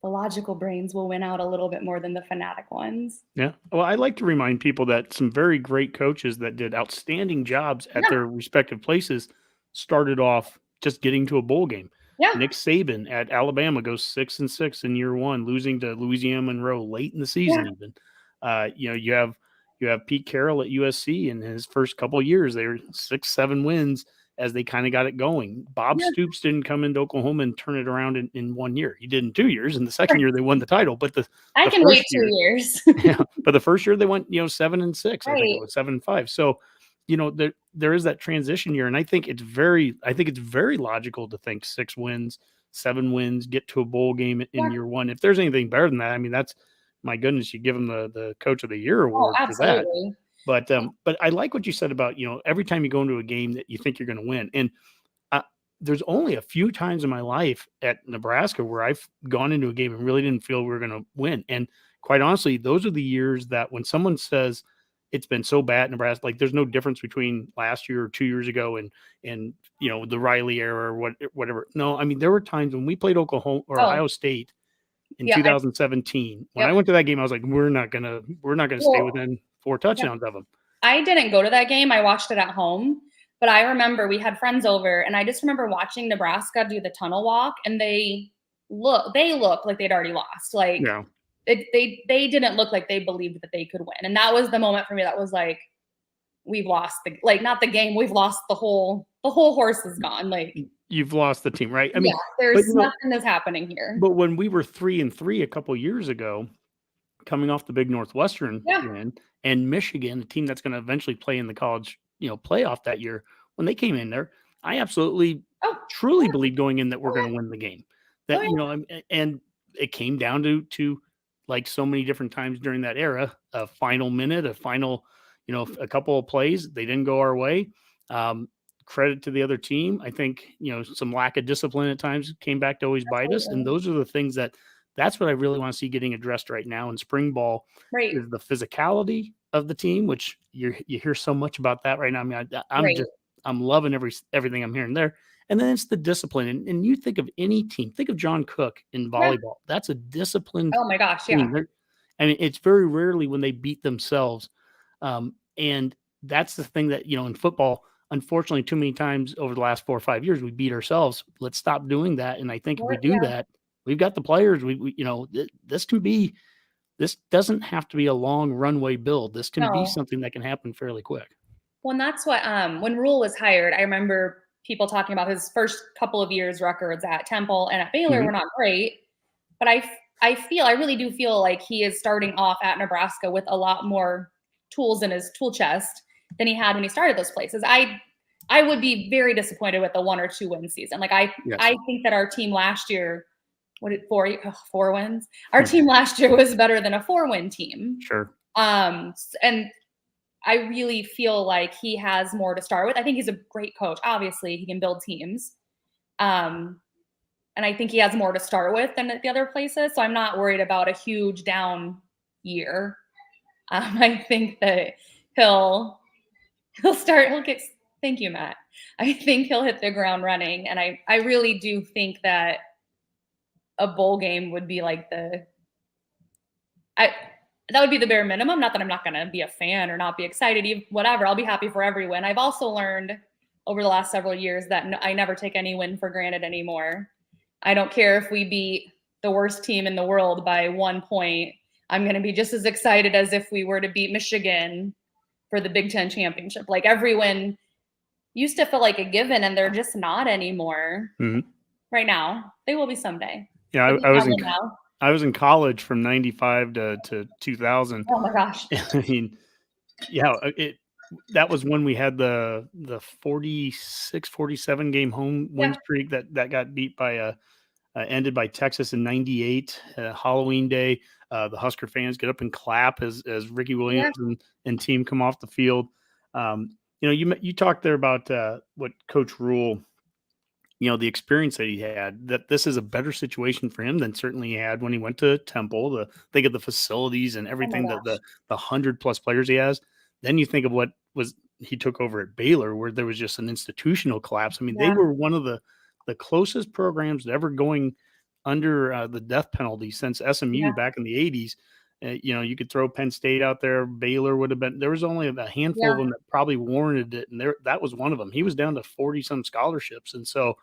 the logical brains will win out a little bit more than the fanatic ones. Yeah. Well, I like to remind people that some very great coaches that did outstanding jobs at their respective places started off just getting to a bowl game. Yeah. Nick Saban at Alabama goes 6-6 in year one, losing to Louisiana Monroe late in the season. Even, you have Pete Carroll at USC in his first couple of years. They were 6-7 wins as they kind of got it going. Bob Stoops didn't come into Oklahoma and turn it around in 1 year. He did in 2 years. In the second year, they won the title. But I can wait 2 years. But the first year they went 7-6. I think it was 7-5. So there is that transition year, and I think it's very logical to think 6 wins, 7 wins, get to a bowl game in year one. If there's anything better than that, I mean, that's, my goodness, you give them the Coach of the Year award for that. But I like what you said about, every time you go into a game that you think you're going to win. And there's only a few times in my life at Nebraska where I've gone into a game and really didn't feel we were going to win. And quite honestly, those are the years that when someone says it's been so bad in Nebraska, like there's no difference between last year or 2 years ago and the Riley era or whatever. No, I mean, there were times when we played Oklahoma or Ohio State in 2017. When I went to that game, I was like, we're not gonna stay within 4 touchdowns of them. I didn't go to that game. I watched it at home, but I remember we had friends over, and I just remember watching Nebraska do the tunnel walk, and they looked like they'd already lost. Like they didn't look like they believed that they could win, and that was the moment for me. That was like, we've lost not the game. We've lost the whole horse is gone. Like, you've lost the team, right? I mean, there's nothing that's happening here. But when we were 3-3 a couple years ago, coming off the big Northwestern win, and Michigan, a team that's going to eventually play in the college, playoff that year, when they came in there, I absolutely, truly believed going in that we're going to win the game. That and it came down to like so many different times during that era, a final minute, a final, a couple of plays, they didn't go our way. Credit to the other team. I think, some lack of discipline at times came back to always bite us. And those are the things that's what I really want to see getting addressed right now in spring ball, is the physicality of the team, which you hear so much about that right now. I mean, I'm loving everything I'm hearing there. And then it's the discipline. And you think of any team, think of John Cook in volleyball. That's a disciplined. Oh my gosh. Yeah. Team. I mean, it's very rarely when they beat themselves. And that's the thing that, in football, unfortunately, too many times over the last 4 or 5 years, we beat ourselves. Let's stop doing that. And I think if we do that, we've got the players. We this can be this doesn't have to be a long runway build. This can be No. something that can happen fairly quick. Well, and that's what when Rule was hired, I remember people talking about his first couple of years records at Temple and at Baylor Mhm. were not great. But I really do feel like he is starting off at Nebraska with a lot more tools in his tool chest than he had when he started those places. I would be very disappointed with a 1 or 2 win season. Like I think that our team last year, four wins? Our team last year was better than a 4-win team. Sure. And I really feel like he has more to start with. I think he's a great coach. Obviously, he can build teams. And I think he has more to start with than at the other places. So I'm not worried about a huge down year. I think that he'll get, thank you, Matt. I think he'll hit the ground running. And I really do think that a bowl game would be like that would be the bare minimum. Not that I'm not going to be a fan or not be excited, whatever. I'll be happy for every win. I've also learned over the last several years that I never take any win for granted anymore. I don't care if we beat the worst team in the world by 1 point. I'm going to be just as excited as if we were to beat Michigan for the Big Ten championship. Like every win used to feel like a given, and they're just not anymore right now. They will be someday. Yeah, I was in college from 95 to 2000. Oh my gosh. I mean, yeah, that was when we had the 46, 47 game home win streak that got beat by ended by Texas in 98, Halloween Day. The Husker fans get up and clap as Ricky Williams and team come off the field. You talked there about what Coach Rule, the experience that he had, that this is a better situation for him than certainly he had when he went to Temple. Think of the facilities and everything, the 100+ players he has. Then you think of what he took over at Baylor, where there was just an institutional collapse. I mean, they were one of the closest programs to ever going under the death penalty since SMU back in the 80s. You could throw Penn State out there. Baylor would have been. There was only a handful of them that probably warranted it, and that was one of them. He was down to 40-some scholarships, and so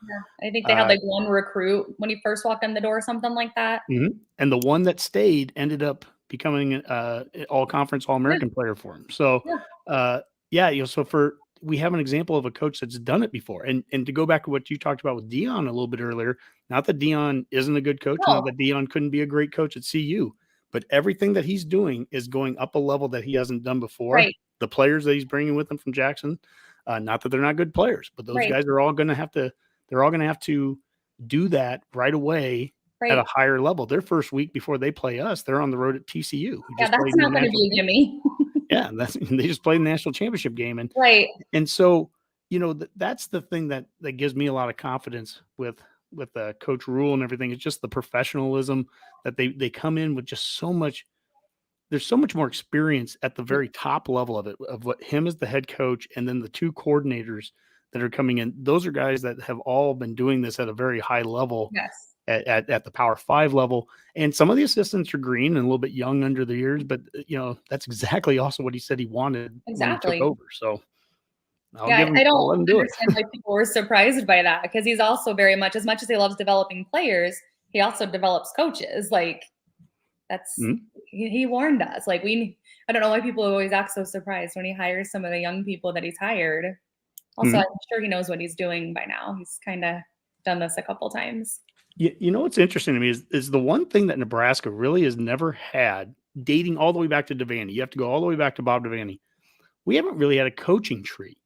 I think they had like one recruit when he first walked in the door, or something like that. And the one that stayed ended up becoming an all-conference, all-American player for him. So, so we have an example of a coach that's done it before. And to go back to what you talked about with Dion a little bit earlier, not that Dion isn't a good coach, not that Dion couldn't be a great coach at CU, but everything that he's doing is going up a level that he hasn't done before. Right. The players that he's bringing with him from Jackson, not that they're not good players, but those guys are all going to have to do that right away at a higher level. Their first week before they play us, they're on the road at TCU. That's not going to be a gimme. Yeah, they just played the national championship game, and so that's the thing that gives me a lot of confidence with Coach Rule and everything. It's just the professionalism that they come in with just so much. There's so much more experience at the very top level of it, of what him as the head coach, and then the 2 coordinators that are coming in. Those are guys that have all been doing this at a very high level. Yes. At the Power 5 level, and some of the assistants are green and a little bit young under the years, but that's exactly also what he said he wanted when he took over. So I'll let him do it. Why people were surprised by that, because he's also very much as he loves developing players, he also develops coaches. Like that's he warned us. Like I don't know why people always act so surprised when he hires some of the young people that he's hired. Also, I'm sure he knows what he's doing by now. He's kind of done this a couple times. What's interesting to me is the one thing that Nebraska really has never had, dating all the way back to Devaney. You have to go all the way back to Bob Devaney. We haven't really had a coaching tree.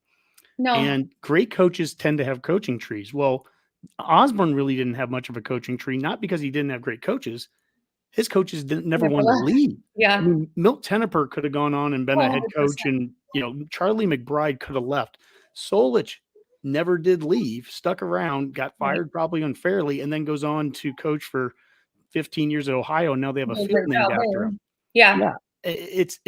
No. And great coaches tend to have coaching trees. Well, Osborne really didn't have much of a coaching tree, not because he didn't have great coaches. His coaches never wanted to leave. Yeah. I mean, Milt Tenneper could have gone on and been a head coach, and Charlie McBride could have left. Solich never did leave, stuck around, got fired probably unfairly, and then goes on to coach for 15 years at Ohio. And now they have a field named after him. Yeah. It's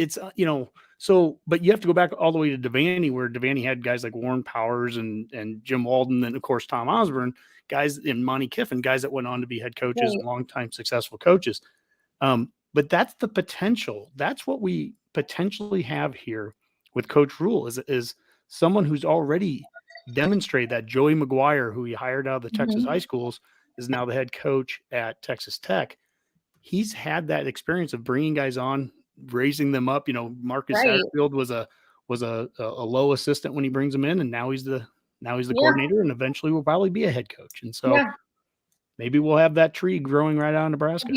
so, but you have to go back all the way to Devaney, where Devaney had guys like Warren Powers and Jim Walden, and of course Tom Osborne, guys in Monty Kiffin, guys that went on to be head coaches, longtime successful coaches. But that's the potential. That's what we potentially have here with Coach Rule is someone who's already demonstrated that. Joey McGuire, who he hired out of the Texas high schools, is now the head coach at Texas Tech. he's had that experience of bringing guys on, raising them up. Marcus Right. Satterfield was a low assistant when he brings them in, and now he's the Yeah. coordinator, and eventually will probably be a head coach. And so Yeah. maybe we'll have that tree growing right out of Nebraska.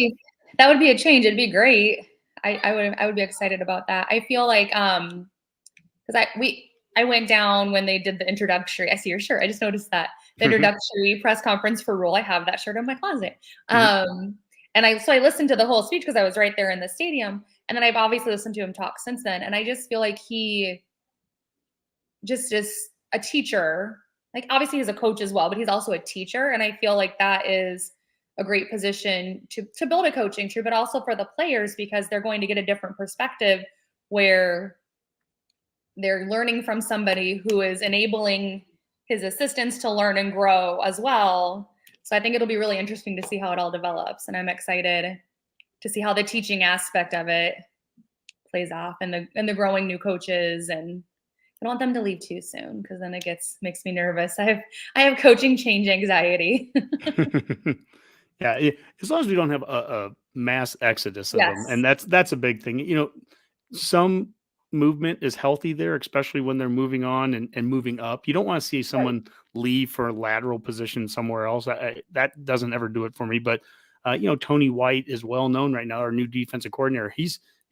That would be a change. It'd be great. I would be excited about that. I feel like because I went down when they did the introductory. I see your shirt. I just noticed that the introductory press conference for Rule. I have that shirt in my closet. And I listened to the whole speech because I was right there in the stadium. And then I've obviously listened to him talk since then. And I just feel like he just is a teacher. Like obviously he's a coach as well, but he's also a teacher. And I feel like that is a great position to build a coaching tree, but also for the players, because they're going to get a different perspective where they're learning from somebody who is enabling his assistants to learn and grow as well. So I think it'll be really interesting to see how it all develops. And I'm excited to see how the teaching aspect of it plays off and the growing new coaches. And I don't want them to leave too soon because then makes me nervous. I have coaching change anxiety. Yeah, as long as we don't have a mass exodus of them, and that's a big thing. Some movement is healthy there, especially when they're moving on and moving up. You don't want to see someone leave for a lateral position somewhere else. That doesn't ever do it for me. But Tony White is well known right now, our new defensive coordinator.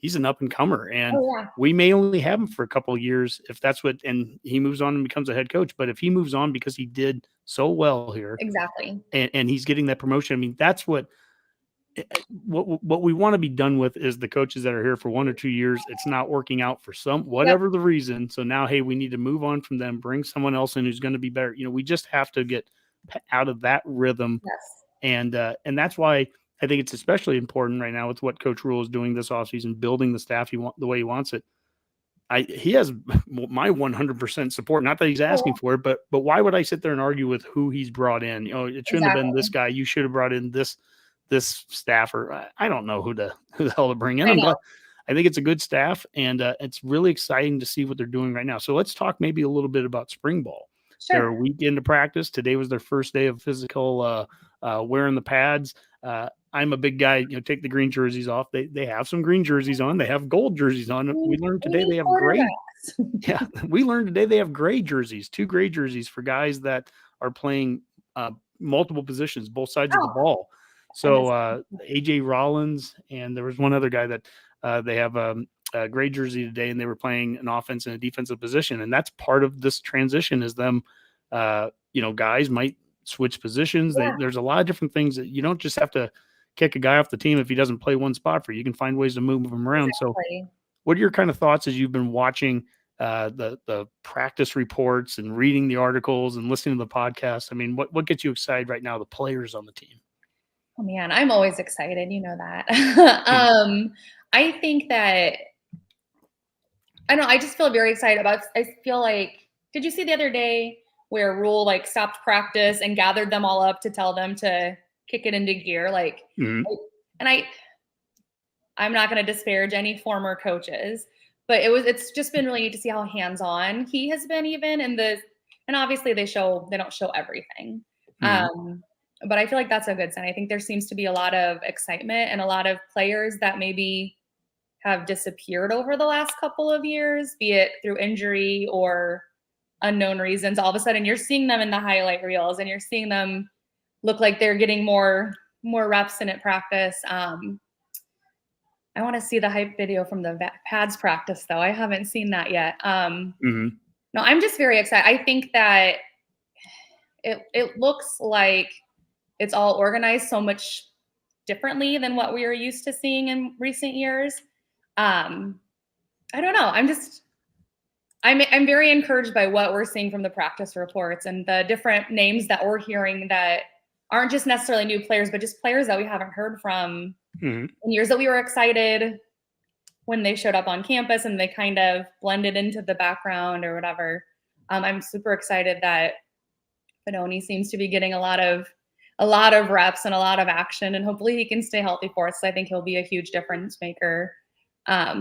He's an up and comer, and we may only have him for a couple of years if that's what. And he moves on and becomes a head coach. But if he moves on because he did so well here, exactly, and he's getting that promotion, I mean, that's what we want to be done with is the coaches that are here for 1 or 2 years. It's not working out for whatever the reason. So now, hey, we need to move on from them, bring someone else in who's going to be better. We just have to get out of that rhythm. And that's why I think it's especially important right now with what Coach Rule is doing this offseason, building the staff the way he wants it. He has my 100% support. Not that he's asking for it, but why would I sit there and argue with who he's brought in? It shouldn't have been this guy. You should have brought in this staffer. I don't know who the hell to bring in. I think it's a good staff, and it's really exciting to see what they're doing right now. So let's talk maybe a little bit about spring ball. Sure. They're a week into practice. Today was their first day of physical wearing the pads. I'm a big guy, take the green jerseys off. They have some green jerseys on. They have gold jerseys on. We learned today they have gray. Yeah, we learned today they have gray jerseys, 2 gray jerseys for guys that are playing multiple positions, both sides of the ball. So AJ Rollins, and there was one other guy that they have a gray jersey today, and they were playing an offense and a defensive position. And that's part of this transition is them, guys might switch positions. There's a lot of different things that you don't just have to kick a guy off the team if he doesn't play one spot for you. You can find ways to move him around. Exactly. So what are your kind of thoughts as you've been watching the practice reports and reading the articles and listening to the podcast? I mean, what gets you excited right now, the players on the team? Oh man, I'm always excited. You know that. I think that, I don't know, I just feel very excited I feel like, did you see the other day where Rule stopped practice and gathered them all up to tell them to kick it into gear? And I'm not going to disparage any former coaches, but it's just been really neat to see how hands-on he has been even and obviously they don't show everything. But I feel like that's a good sign. I think there seems to be a lot of excitement and a lot of players that maybe have disappeared over the last couple of years, be it through injury or unknown reasons. All of a sudden you're seeing them in the highlight reels and you're seeing them look like they're getting more reps in at practice. I want to see the hype video from the pads practice though. I haven't seen that yet. No, I'm just very excited. I think that it looks like it's all organized so much differently than what we were used to seeing in recent years. I don't know. I'm very encouraged by what we're seeing from the practice reports and the different names that we're hearing that aren't just necessarily new players, but just players that we haven't heard from in years, that we were excited when they showed up on campus and they kind of blended into the background or whatever. I'm super excited that Fedoni seems to be getting a lot of reps and a lot of action, and hopefully he can stay healthy for us. I think he'll be a huge difference maker. I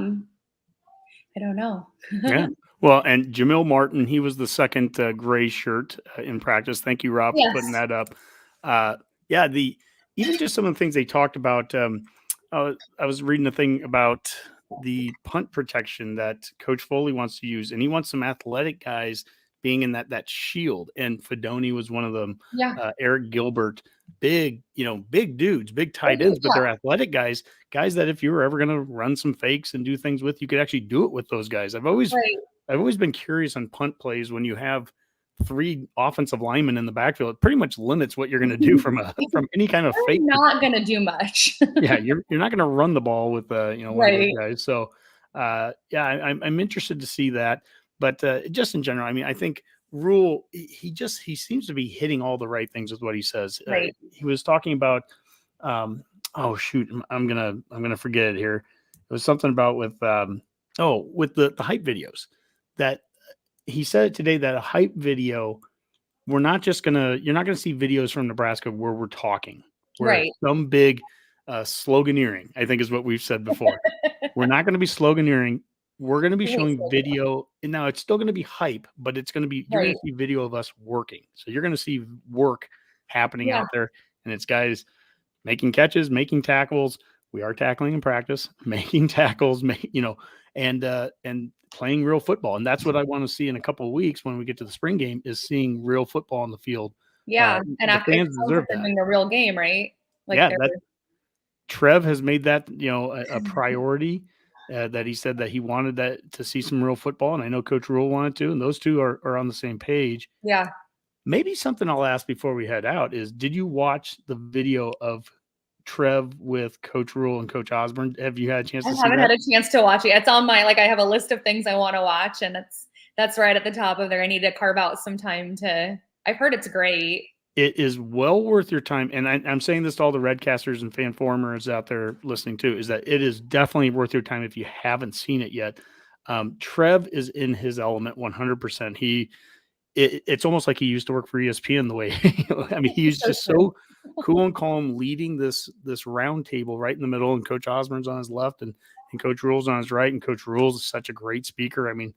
don't know. Yeah. Well, and Jamil Martin, he was the second gray shirt in practice. Thank you, Rob, for putting that up. Even just some of the things they talked about, I was reading a thing about the punt protection that Coach Foley wants to use, and he wants some athletic guys being in that shield. And Fedoni was one of them. Yeah. Eric Gilbert, big dudes, big tight ends, but they're athletic guys that if you were ever going to run some fakes and do things with, you could actually do it with those guys. I've always been curious on punt plays when you have 3 offensive linemen in the backfield. It pretty much limits what you're going to do from any kind of fake. Not going to do much. Yeah, you're not going to run the ball with one of those guys. So I'm interested to see that. But just in general, I mean, I think Rule he seems to be hitting all the right things with what he says. Right. He was talking about oh shoot, I'm gonna forget it here. It was something about with the hype videos that he said today that a hype video, you're not gonna see videos from Nebraska where we're talking. Where some big sloganeering, I think is what we've said before. We're not going to be sloganeering. We're going to be showing video. And now it's still going to be hype, but it's going to be, you're going to see video of us working. So you're going to see work happening out there. And it's guys making catches, making tackles. We are tackling in practice, making tackles, and playing real football. And that's what I want to see in a couple of weeks when we get to the spring game, is seeing real football on the field. Yeah. And after fans deserve that. in the real game, right? Trev has made that, a priority, that he said that he wanted that to see some real football. And I know Coach Rule wanted to, and those two are on the same page. Yeah. Maybe something I'll ask before we head out is, did you watch the video of Trev with Coach Rule and Coach Osborne? Have you had a chance to see that? I haven't had a chance to watch it. It's on my, I have a list of things I want to watch, and that's right at the top of there. I need to carve out some time I've heard it's great. It is well worth your time. And I'm saying this to all the Redcasters and Fanformers out there listening too, is that it is definitely worth your time if you haven't seen it yet. Trev is in his element 100%. It's almost like he used to work for ESPN the way, I mean, he's just so cool and calm, leading this round table right in the middle, and Coach Osborne's on his left and Coach Rule's on his right. And Coach Rule's is such a great speaker. I mean,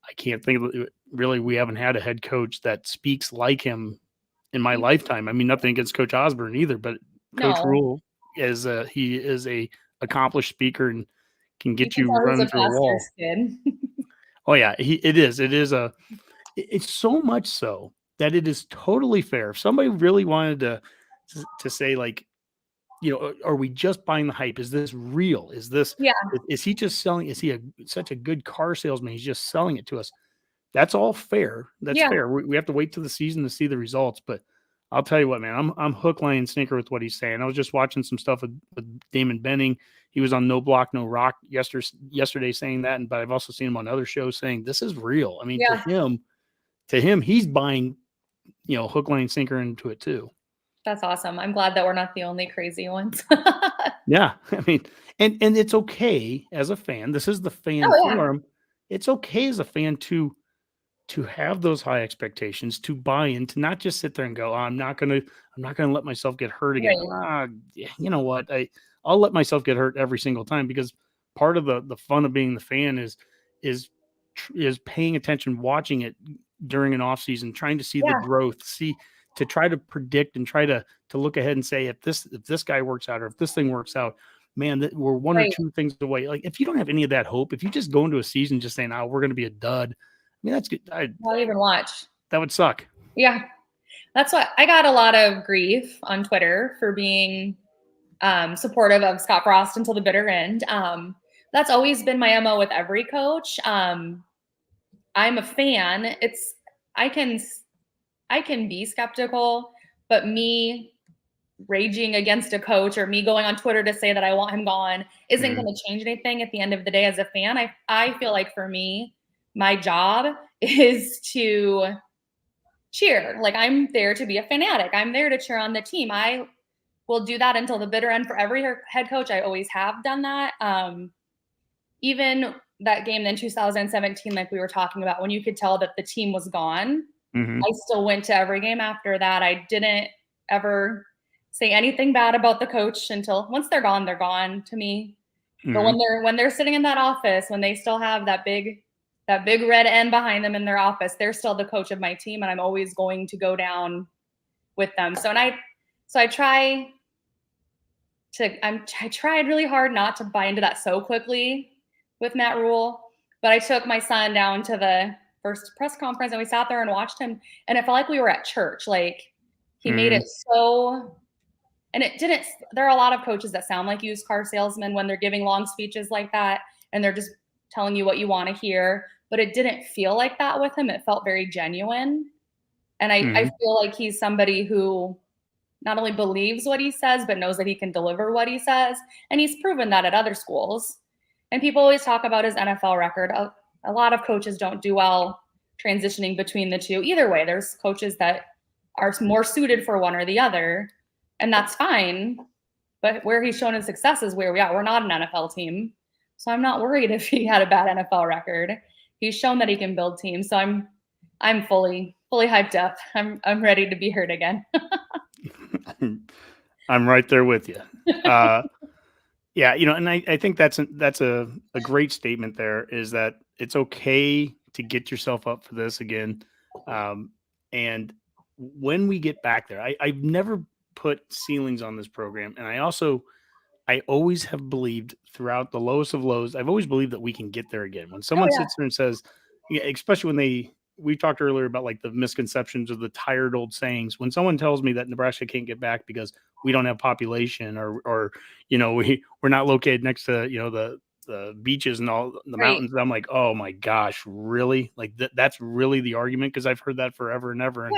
I can't think of really, we haven't had a head coach that speaks like him in my lifetime. I mean, nothing against Coach Osborne either, but Coach Rule is he is a accomplished speaker and can get you running through a wall. Oh yeah, it's so much so that it is totally fair. If somebody really wanted to say, like, are we just buying the hype? Is this real? Is he just selling? Is he such a good car salesman? He's just selling it to us. That's all fair. That's fair. We have to wait till the season to see the results. But I'll tell you what, man, I'm hook, line, and sinker with what he's saying. I was just watching some stuff with Damon Benning. He was on No Block, No Rock yesterday saying that. But I've also seen him on other shows saying this is real. I mean, to him, he's buying, hook, line, sinker into it too. That's awesome. I'm glad that we're not the only crazy ones. Yeah. I mean, and it's okay as a fan. This is the fan forum. It's okay as a fan to have those high expectations, to buy in, to not just sit there and go, I'm not gonna let myself get hurt again. Right. You know what? I'll let myself get hurt every single time, because part of the fun of being the fan is paying attention, watching it during an off season, trying to see the growth, to try to predict and try to look ahead and say, if this guy works out, or if this thing works out, man, we're one or two things away. Like, if you don't have any of that hope, if you just go into a season just saying, we're going to be a dud, I mean, that's good. I'll even watch. That would suck. Yeah. That's why I got a lot of grief on Twitter for being supportive of Scott Frost until the bitter end. That's always been my MO with every coach. I'm a fan. I can be skeptical, but me raging against a coach or me going on Twitter to say that I want him gone isn't going to change anything. At the end of the day, as a fan, I feel like for me, my job is to cheer. Like, I'm there to be a fanatic. I'm there to cheer on the team. I will do that until the bitter end for every head coach. I always have done that. Even that game in 2017, like we were talking about, when you could tell that the team was gone, I still went to every game after that. I didn't ever say anything bad about the coach until once they're gone to me. But when they're sitting in that office, when they still have that big red N behind them in their office, they're still the coach of my team, and I'm always going to go down with them. So I try I tried really hard not to buy into that so quickly with Matt Rule, but I took my son down to the first press conference and we sat there and watched him, and it felt like we were at church. Like he made it so, and it didn't. There are a lot of coaches that sound like used car salesmen when they're giving long speeches like that, and they're just telling you what you want to hear. But it didn't feel like that with him. It felt very genuine, and I feel like he's somebody who not only believes what he says, but knows that he can deliver what he says. And he's proven that at other schools. And people always talk about his NFL record. A lot of coaches don't do well transitioning between the two. Either way, there's coaches that are more suited for one or the other, and that's fine. But where he's shown his success is where we are. We're not an NFL team. So I'm not worried if he had a bad NFL record. He's shown that he can build teams. So I'm fully hyped up. I'm ready to be hurt again. I'm right there with you. Yeah, and I think that's a great statement there, is that it's okay to get yourself up for this again. And when we get back there, I've never put ceilings on this program. And I always have believed throughout the lowest of lows, I've always believed that we can get there again. When someone sits there and says, especially when we talked earlier about like the misconceptions of the tired old sayings. When someone tells me that Nebraska can't get back because we don't have population or we're not located next to, the beaches and all the mountains, I'm like, oh my gosh, really? Like that's really the argument? Because I've heard that forever and ever. And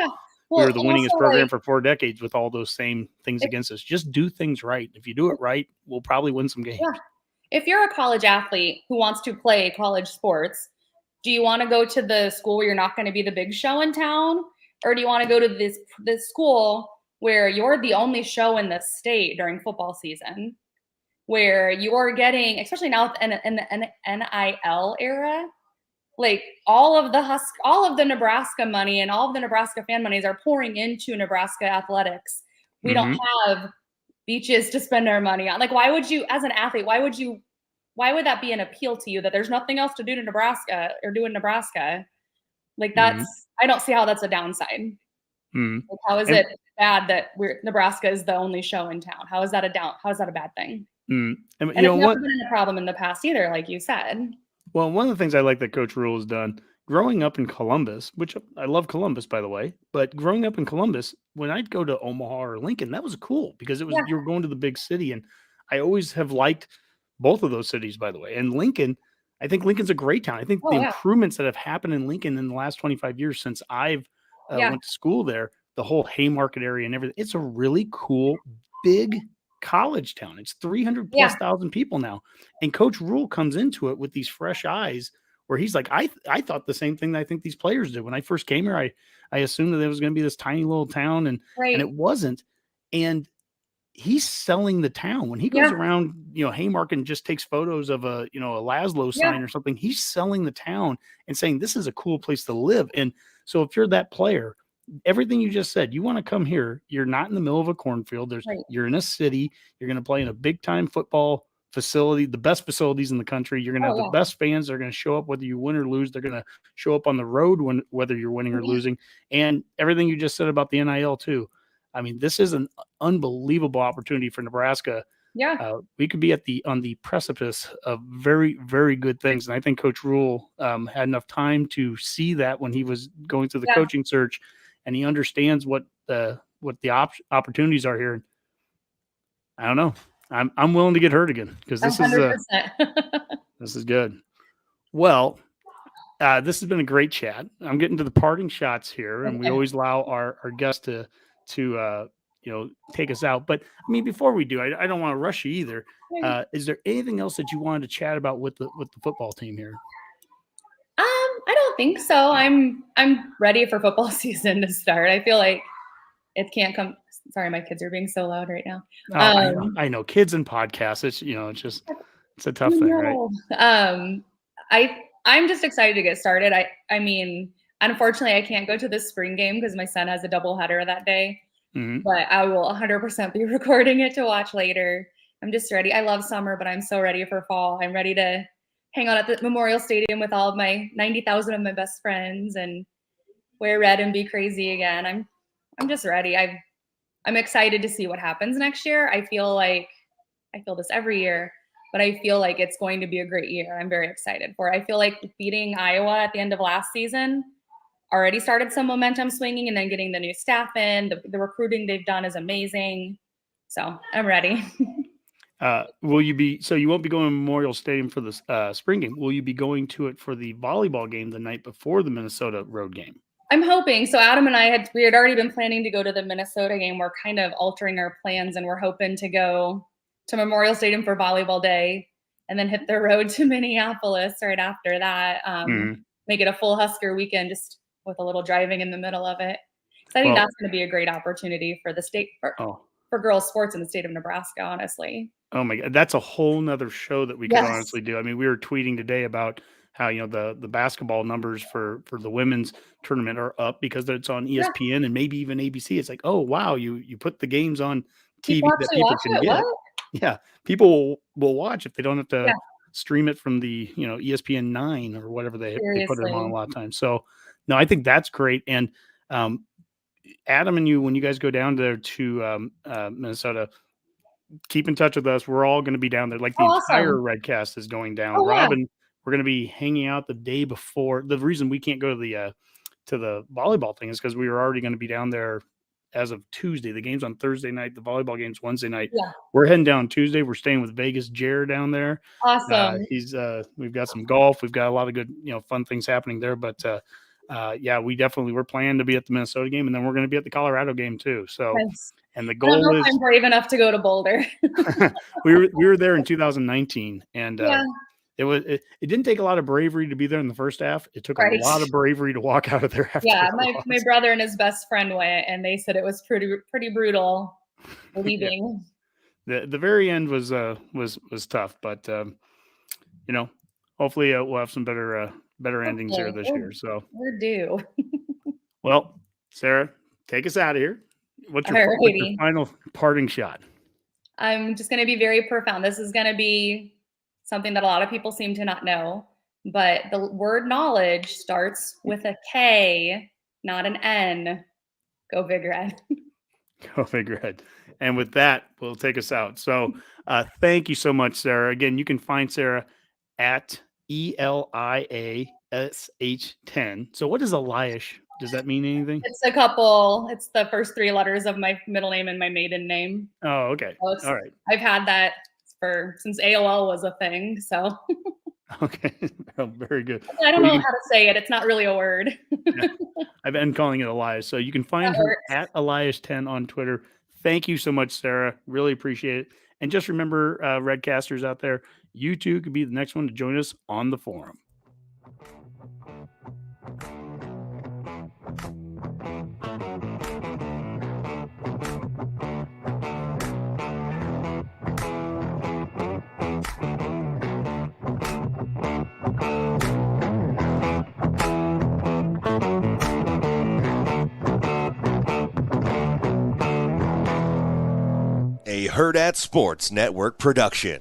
we were the winningest program for 4 decades with all those same things against us. Just do things right. If you do it right, we'll probably win some games. Yeah. If you're a college athlete who wants to play college sports, do you want to go to the school where you're not going to be the big show in town? Or do you want to go to this school where you're the only show in the state during football season, where you're getting, especially now in the NIL era, like all of the Nebraska money and all of the Nebraska fan monies are pouring into Nebraska athletics. We don't have beaches to spend our money on. Like, why would you, as an athlete, why would that be an appeal to you, that there's nothing else to do in Nebraska? Like I don't see how that's a downside. Like, how is it bad that Nebraska is the only show in town? How is that a bad thing? And it's never been a problem in the past either, like you said. Well, one of the things I like that Coach Rule has done, growing up in Columbus, which I love Columbus, by the way, but growing up in Columbus, when I'd go to Omaha or Lincoln, that was cool because it was you were going to the big city. And I always have liked both of those cities, by the way. And Lincoln, I think Lincoln's a great town. I think the improvements that have happened in Lincoln in the last 25 years since I've went to school there, the whole Haymarket area and everything, it's a really cool, big college town. It's 300 plus thousand people now. And Coach Rule comes into it with these fresh eyes where he's like, I thought the same thing that I think these players did. When I first came here, I assumed that it was going to be this tiny little town and it wasn't. And he's selling the town. When he goes around, Haymarket and just takes photos of a Laszlo sign or something, he's selling the town and saying, this is a cool place to live. And so if you're that player, everything you just said, you want to come here, you're not in the middle of a cornfield. You're in a city, you're going to play in a big time football facility, the best facilities in the country. You're going to have the best fans. They're going to show up whether you win or lose. They're going to show up on the road whether you're winning or losing. And everything you just said about the NIL too. I mean, this is an unbelievable opportunity for Nebraska. We could be on the precipice of very, very good things. And I think Coach Rule had enough time to see that when he was going through the coaching search, and he understands what the opportunities are here. I don't know. I'm willing to get hurt again because this 100%. This is good. Well, this has been a great chat. I'm getting to the parting shots here, and we always allow our guests to take us out. But I mean, before we do, I don't want to rush you either. Is there anything else that you wanted to chat about with the football team here? I don't think so. I'm ready for football season to start. I feel like it can't come. Sorry, my kids are being so loud right now. I know kids and podcasts. It's a tough thing, right? I'm just excited to get started. I mean, unfortunately, I can't go to the spring game because my son has a doubleheader that day. But I will 100% be recording it to watch later. I'm just ready. I love summer, but I'm so ready for fall. I'm ready to hang out at the Memorial Stadium with all of my 90,000 of my best friends and wear red and be crazy again. I'm just ready. I'm excited to see what happens next year. I feel like I feel this every year, but I feel like it's going to be a great year. I'm very excited for it. I feel like beating Iowa at the end of last season already started some momentum swinging, and then getting the new staff in, the recruiting they've done is amazing. So I'm ready. Will you be, so you won't be going to Memorial Stadium for the spring game. Will you be going to it for the volleyball game the night before the Minnesota road game? I'm hoping. So Adam and we had already been planning to go to the Minnesota game. We're kind of altering our plans, and we're hoping to go to Memorial Stadium for volleyball day and then hit the road to Minneapolis right after that. Make it a full Husker weekend, just with a little driving in the middle of it. So I think that's going to be a great opportunity for the state, for girls sports in the state of Nebraska, honestly. Oh my God. That's a whole nother show that we could honestly do. I mean, we were tweeting today about how, the basketball numbers for the women's tournament are up because it's on ESPN and maybe even ABC. It's like, oh, wow, you put the games on TV that people can get. What? Yeah. People will watch if they don't have to stream it from the, ESPN 9 or whatever they put it on a lot of times. So, no, I think that's great. And Adam and you, when you guys go down there to Minnesota, keep in touch with us. We're all going to be down there. Like the entire Redcast is going down. Robin, we're going to be hanging out the day before. The reason we can't go to the volleyball thing is because we were already going to be down there as of Tuesday. The game's on Thursday night. The volleyball game's Wednesday night. Yeah. We're heading down Tuesday. We're staying with Vegas Jared down there. Awesome. We've got some golf. We've got a lot of good, fun things happening there. But we're planning to be at the Minnesota game, and then we're going to be at the Colorado game too. So, and the goal I don't know if I'm brave enough to go to Boulder. we were there in 2019, and it didn't take a lot of bravery to be there in the first half. It took a lot of bravery to walk out of there after. Yeah, my brother and his best friend went, and they said it was pretty brutal leaving. The very end was tough, but hopefully we'll have some better endings there this year. So we're due. Well, Sarah, take us out of here. What's your final parting shot? I'm just going to be very profound. This is going to be something that a lot of people seem to not know, but the word knowledge starts with a K, not an N. Go Big Red. Go Big Red. And with that, we'll take us out. So thank you so much, Sarah. Again, you can find Sarah at ELIASH10. So what is Eliash? Does that mean anything? It's the first three letters of my middle name and my maiden name. Oh, okay. So all right. I've had that since AOL was a thing. So. Okay. Well, very good. I don't know how to say it. It's not really a word. I've been calling it Elias. So you can find her at Elias10 on Twitter. Thank you so much, Sarah. Really appreciate it. And just remember, Redcasters out there, you too could be the next one to join us on the forum. A Herd at Sports Network production.